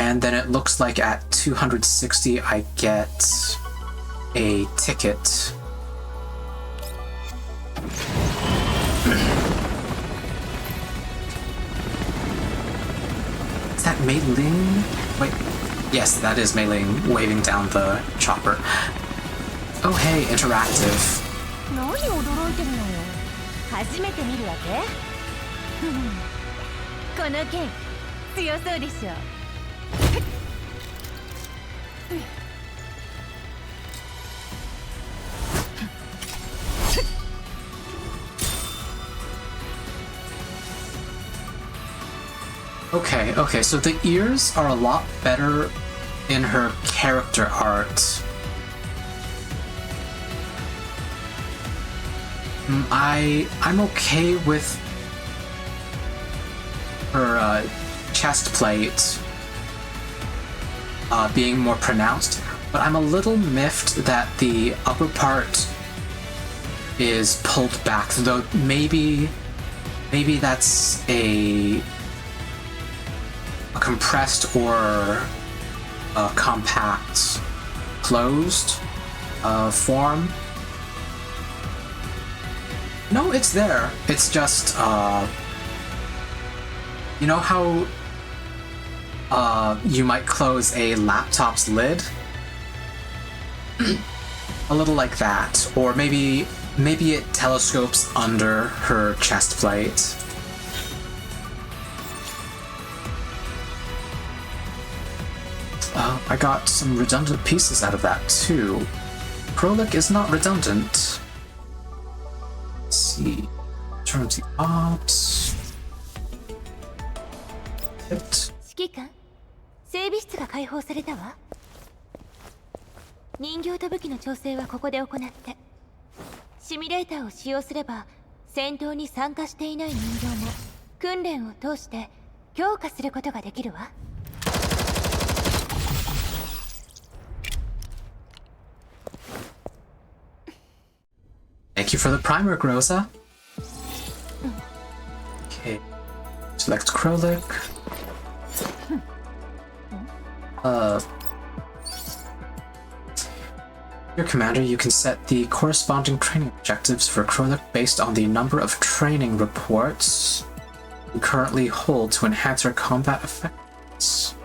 And then it looks like at 260 I get a ticket. Is that Mei Ling? Wait, yes, that is Mei Ling waving down the chopper. Oh hey, interactive. 何驚いてるのよ。初めて見るわけ？この剣強そうでしょ。 Okay, so the ears are a lot better in her character art. I'm okay with her chest plate being more pronounced, but I'm a little miffed that the upper part is pulled back, though maybe that's a compressed or a compact closed form. No, it's there. It's just you know how you might close a laptop's lid? A little like that. Or maybe it telescopes under her chest plate. I got some redundant pieces out of that too. Kroluk is not redundant. Let's see. Turn the ops. 指揮官、整備室が開放されたわ。人形と武器の調整はここで行って、シミュレーターを使用すれば戦闘に参加していない人形も訓練を通して強化することができるわ。Thank you for the primer, Groza. Okay. Select Krolik. Your commander, you can set the corresponding training objectives for Krolik based on the number of training reports you currently hold to enhance your combat effectiveness.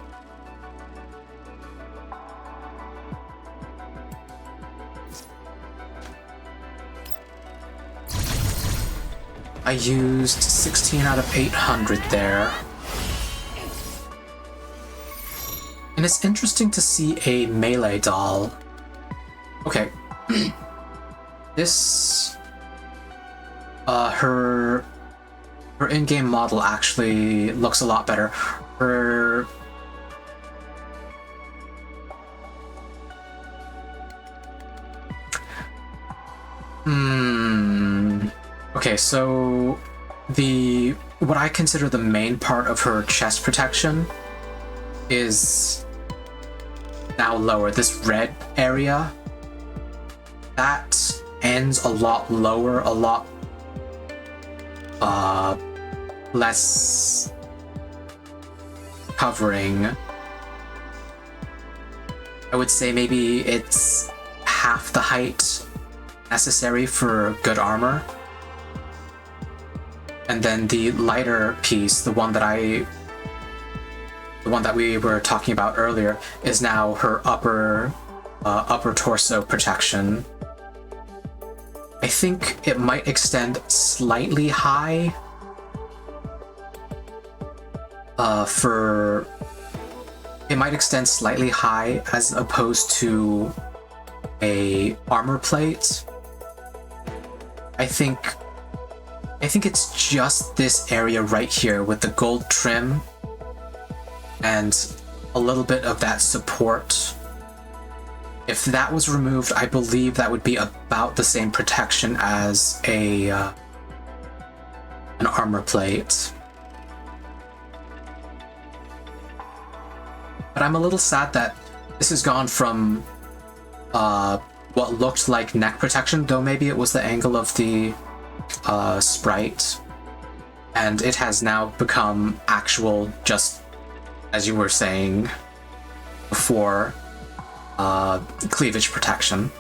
I used 16 out of 800 there. And it's interesting to see a melee doll. Okay. This... her in-game model actually looks a lot better. Her... Okay, so what I consider the main part of her chest protection is now lower. This red area, that ends a lot lower, a lot less covering. I would say maybe it's half the height necessary for good armor. And then the lighter piece, the one that we were talking about earlier, is now her upper torso protection. I think it might extend slightly high it might extend slightly high as opposed to a armor plate. I think it's just this area right here with the gold trim and a little bit of that support. If that was removed, I believe that would be about the same protection as an armor plate. But I'm a little sad that this has gone from what looked like neck protection, though maybe it was the angle of the sprite, and it has now become actual, just as you were saying before, cleavage protection.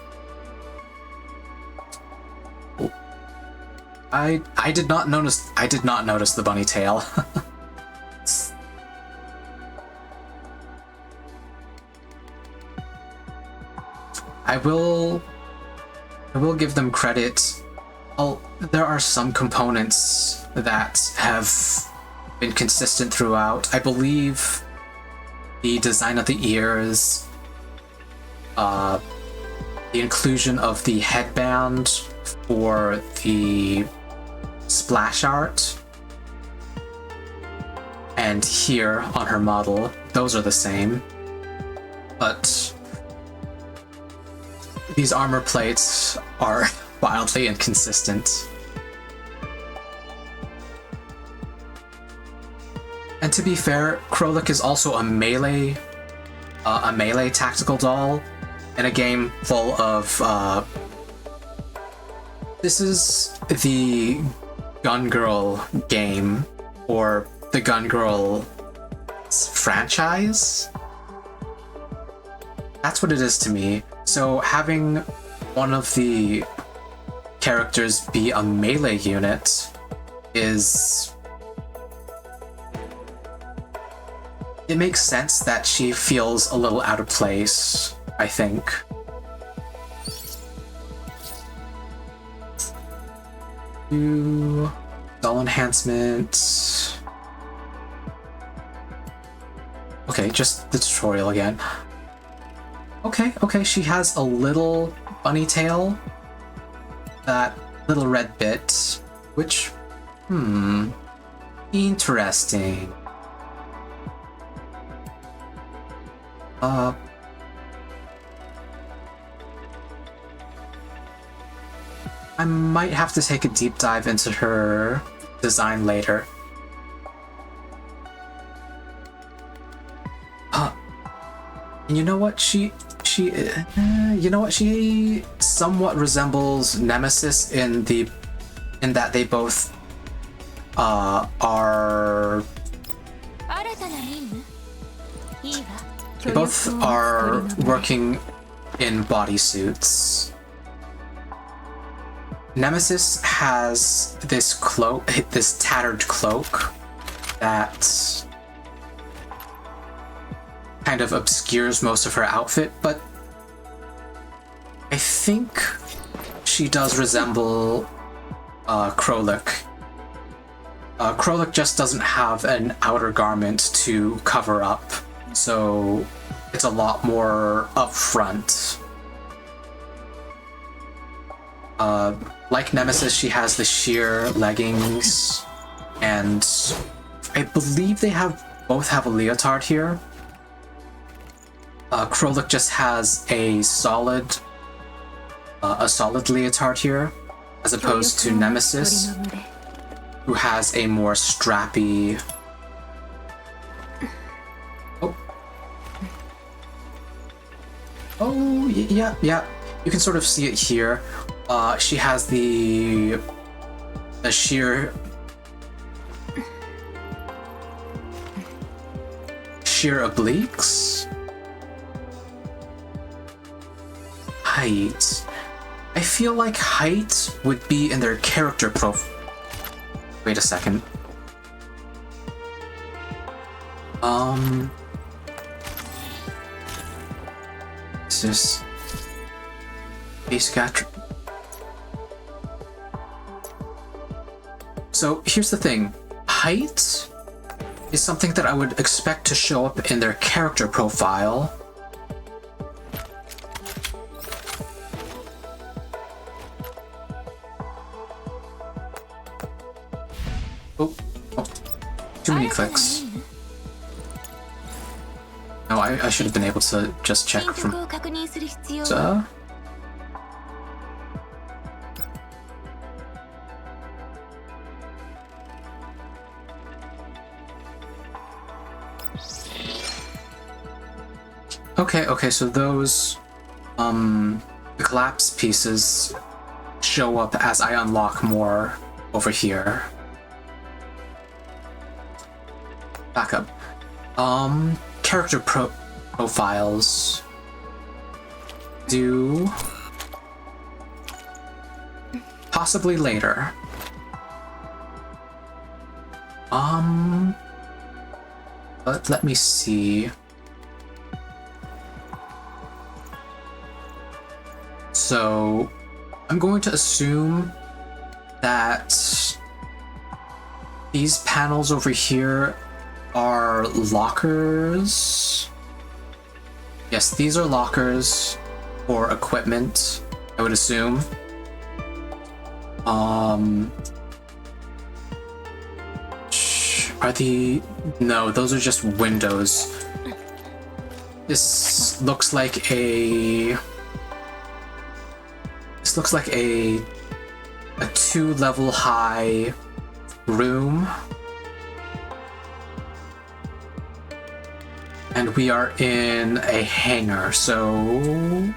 I did not notice the bunny tail. I will give them credit. There are some components that have been consistent throughout. I believe the design of the ears, the inclusion of the headband for the splash art, and here on her model, those are the same. But these armor plates are wildly inconsistent. And to be fair, Krolik is also a melee tactical doll in a game full of this is the Gun Girl game, or the Gun Girl franchise. That's what it is to me. So having one of the characters be a melee unit it makes sense that she feels a little out of place, I think. Doll enhancement. Okay, just the tutorial again. Okay, she has a little bunny tail. That little red bit, which Interesting. I might have to take a deep dive into her design later. And you know what? She somewhat resembles Nemesis in that they both are working in bodysuits. Nemesis has this cloak, this tattered cloak that kind of obscures most of her outfit, but I think she does resemble Krolik. Krolik just doesn't have an outer garment to cover up, so it's a lot more upfront. Like Nemesis, she has the sheer leggings, and I believe they both have a leotard here. Krolik just has a solid leotard here, as opposed to Nemesis, who has a more strappy. Oh, yeah. You can sort of see it here. She has the sheer obliques. Height. I feel like height would be in their character profile. Wait a second. Is this basic attribute? So here's the thing. Height is something that I would expect to show up in their character profile. Oh, too many clicks. No, I should have been able to just check from. So. Okay, so those, the collapse pieces show up as I unlock more over here. Back up. Character profiles. Do possibly later. But let me see. So, I'm going to assume that these panels over here are lockers. Yes, these are lockers for equipment, I would assume. No, those are just windows. This looks like a 2-level high room. And we are in a hangar, so...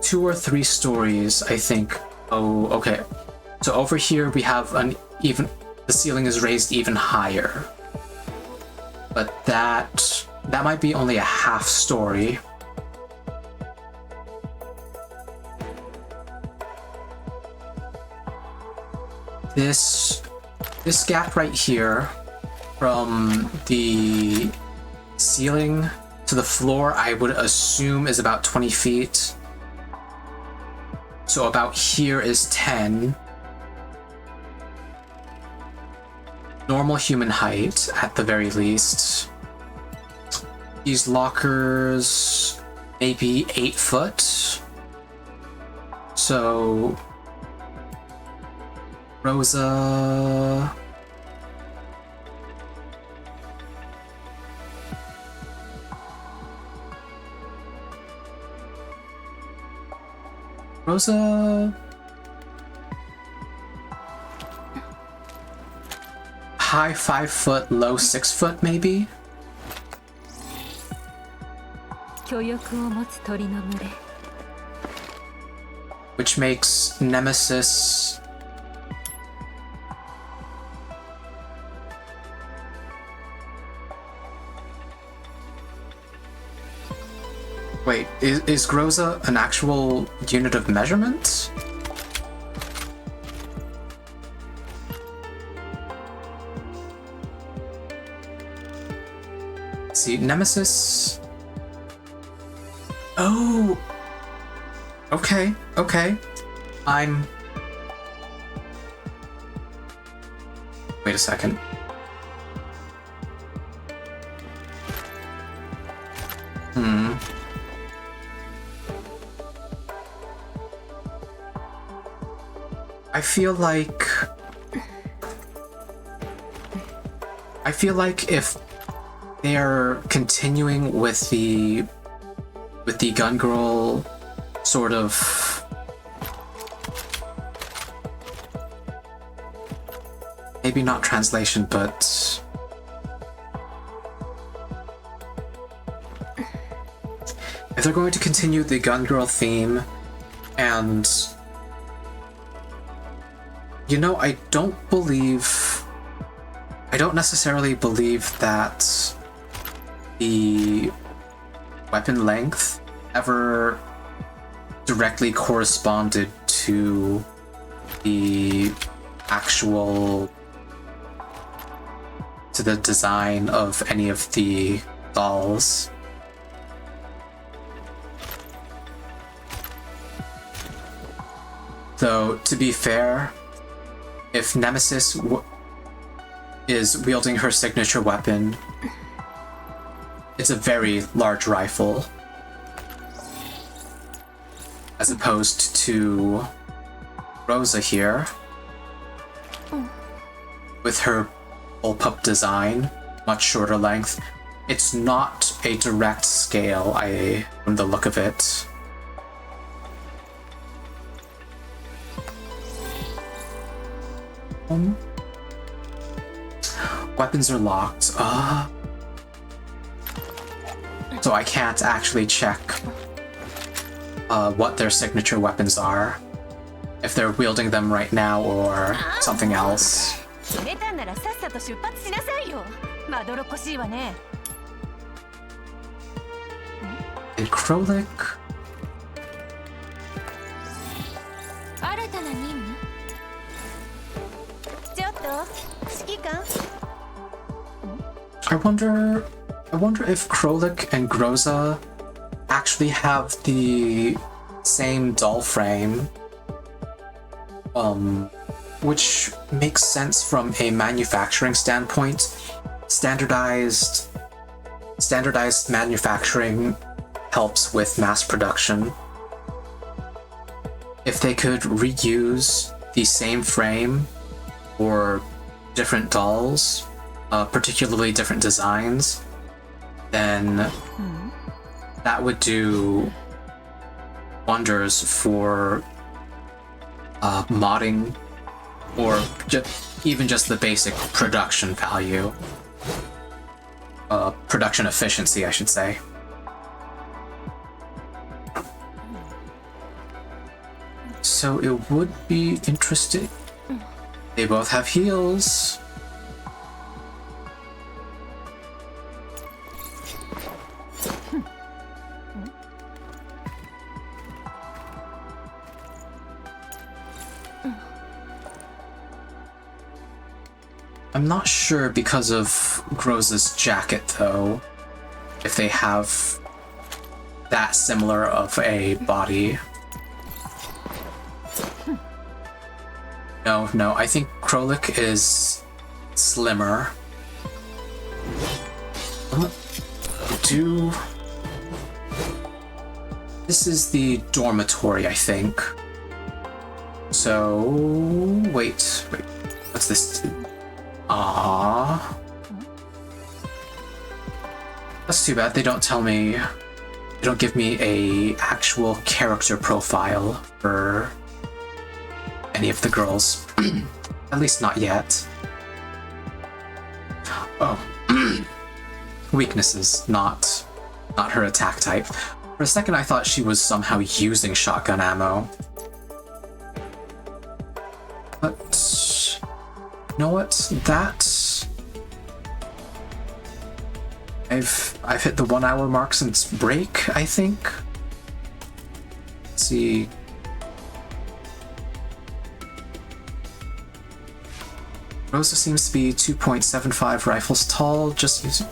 Two or three stories, I think. Oh, okay. So over here we have the ceiling is raised even higher. But that might be only a half story. This gap right here from the ceiling to the floor, I would assume is about 20 feet. So about here is 10. Normal human height, at the very least. These lockers, maybe 8 foot. So Rosa. High 5 foot, low 6 foot, maybe? 巨翼を持つ鳥の群れ Which makes Nemesis Wait, is Groza an actual unit of measurement? Let's see, Nemesis. Oh! Okay, okay. Wait a second. I feel like if they're continuing with the Gun Girl sort of maybe not translation, but if they're going to continue the Gun Girl theme, and you know, I don't necessarily believe that the weapon length ever directly corresponded to the design of any of the dolls. Though, to be fair, if Nemesis is wielding her signature weapon, it's a very large rifle, as opposed to Rosa here, with her bullpup design, much shorter length. It's not a direct scale, from the look of it. Weapons are locked. So I can't actually check what their signature weapons are, if th're wielding them right now or something else. And Krolik? I wonder if Krolik and Groza actually have the same doll frame, which makes sense from a manufacturing standpoint. Standardized manufacturing helps with mass production. If they could reuse the same frame or different dolls, particularly different designs, then that would do wonders for modding, or even just the basic production value. Production efficiency, I should say. So it would be interesting. They both have heals. I'm not sure because of Groza's jacket, though, if they have that similar of a body. No, I think Krolik is slimmer. This is the dormitory, I think. So wait. What's this? Ah, that's too bad. They don't tell me. They don't give me a actual character profile for any of the girls. At least not yet. Oh. Weaknesses, not her attack type. For a second I thought she was somehow using shotgun ammo. But you know what? That I've hit the 1 hour mark since break, I think. Let's see. Rosa seems to be 2.75 rifles tall, just using...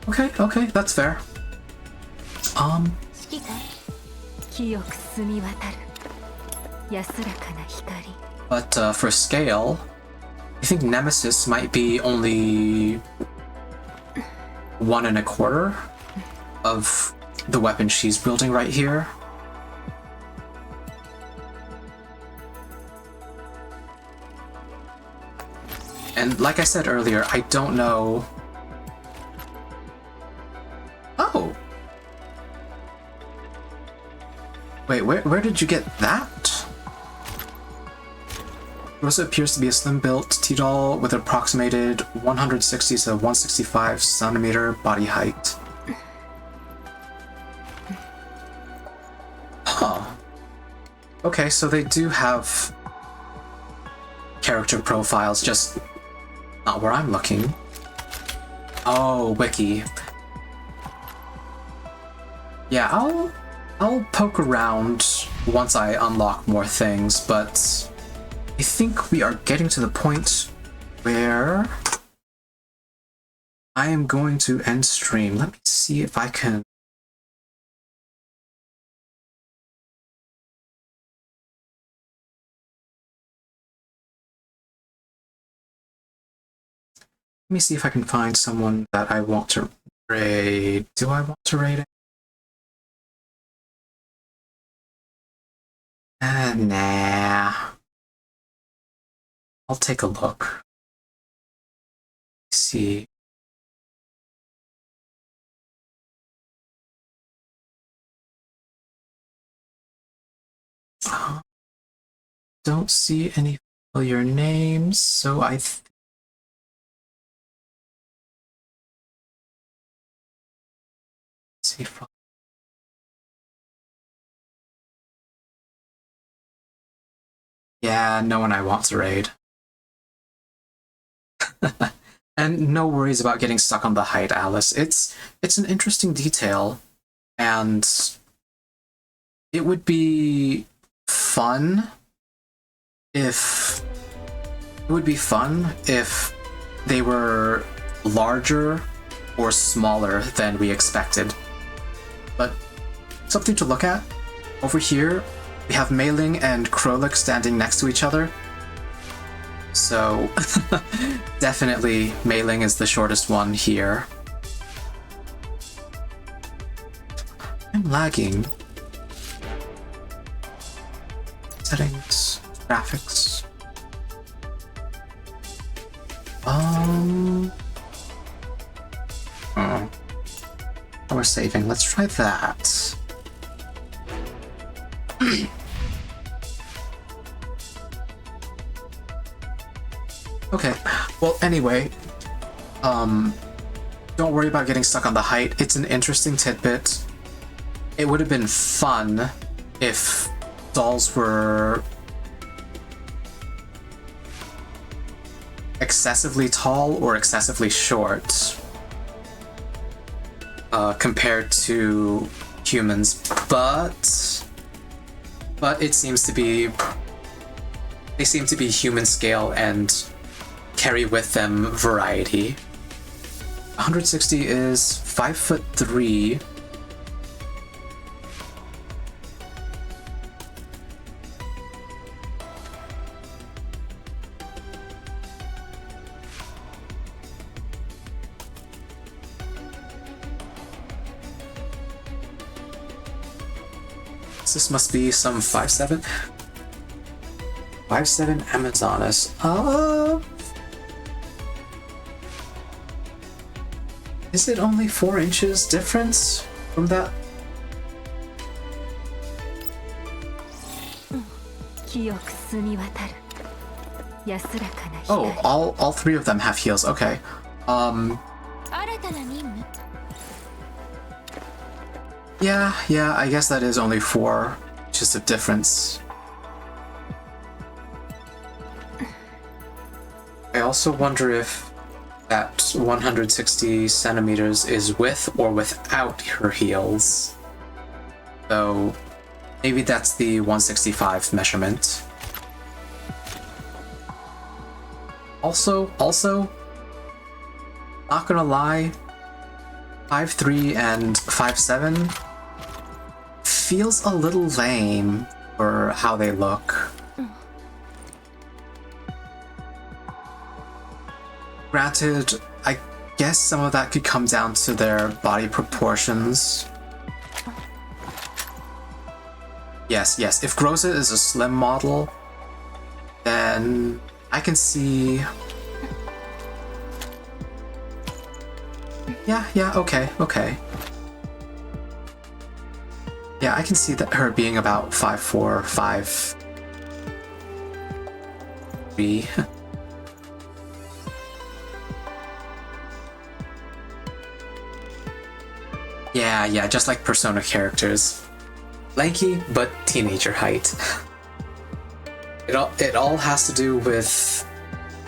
Okay, that's fair. 指揮官清く澄み渡る安らかな光 But for scale, I think Nemesis might be only 1 1/4 of the weapon she's wielding right here. And like I said earlier, I don't know... Oh! Wait, where did you get that? Rosa appears to be a slim-built T-doll with an approximated 160 to 165 centimeter body height. Huh. Okay, so they do have character profiles, just not where I'm looking. Oh, wiki. Yeah, I'll poke around once I unlock more things, but I think we are getting to the point where I am going to end stream. Let me see if I can... Let me see if I can find someone that I want to raid. Do I want to raid it? Nah. I'll take a look. Let's see. Don't see any familiar names, so I see if yeah, no one I want to raid. And no worries about getting stuck on the height, Alice. It's an interesting detail, and it would be fun if they were larger or smaller than we expected. But something to look at. Over here, we have Mei Ling and Krolik standing next to each other. So, definitely Mei Ling is the shortest one here. I'm lagging. Settings, graphics. We're saving. Let's try that. Okay, well, anyway, don't worry about getting stuck on the height. It's an interesting tidbit. It would have been fun if dolls were excessively tall or excessively short compared to humans, but it seems to be they seem to be human scale and carry with them variety. 160 is 5'3". This must be some 5'7". 5'7" Amazonas. Is it only 4 inches difference from that? Oh, all 3 of them have heals. Okay. Yeah, I guess that is only 4 inches of difference. I also wonder if that 160 centimeters is with or without her heels. So maybe that's the 165 measurement. Also, not gonna lie, 5'3" and 5'7" feels a little lame for how they look. Granted, I guess some of that could come down to their body proportions. Yes, if Groza is a slim model, then I can see... Yeah, okay. Yeah, I can see that her being about 5'4", 5'3". Yeah, just like Persona characters. Lanky, but teenager height. It all has to do with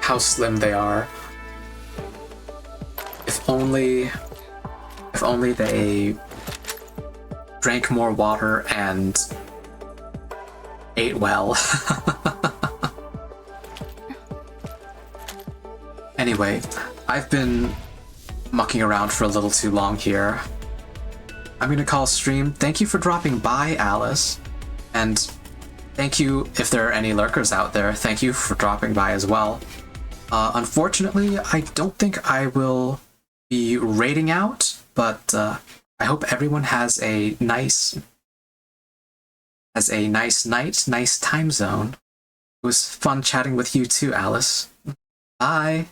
how slim they are. If only they drank more water and ate well. Anyway, I've been mucking around for a little too long here. I'm gonna call stream. Thank you for dropping by, Alice. And thank you, if there are any lurkers out there, thank you for dropping by as well. Unfortunately, I don't think I will be raiding out, but I hope everyone has a nice night, nice time zone. It was fun chatting with you too, Alice. Bye!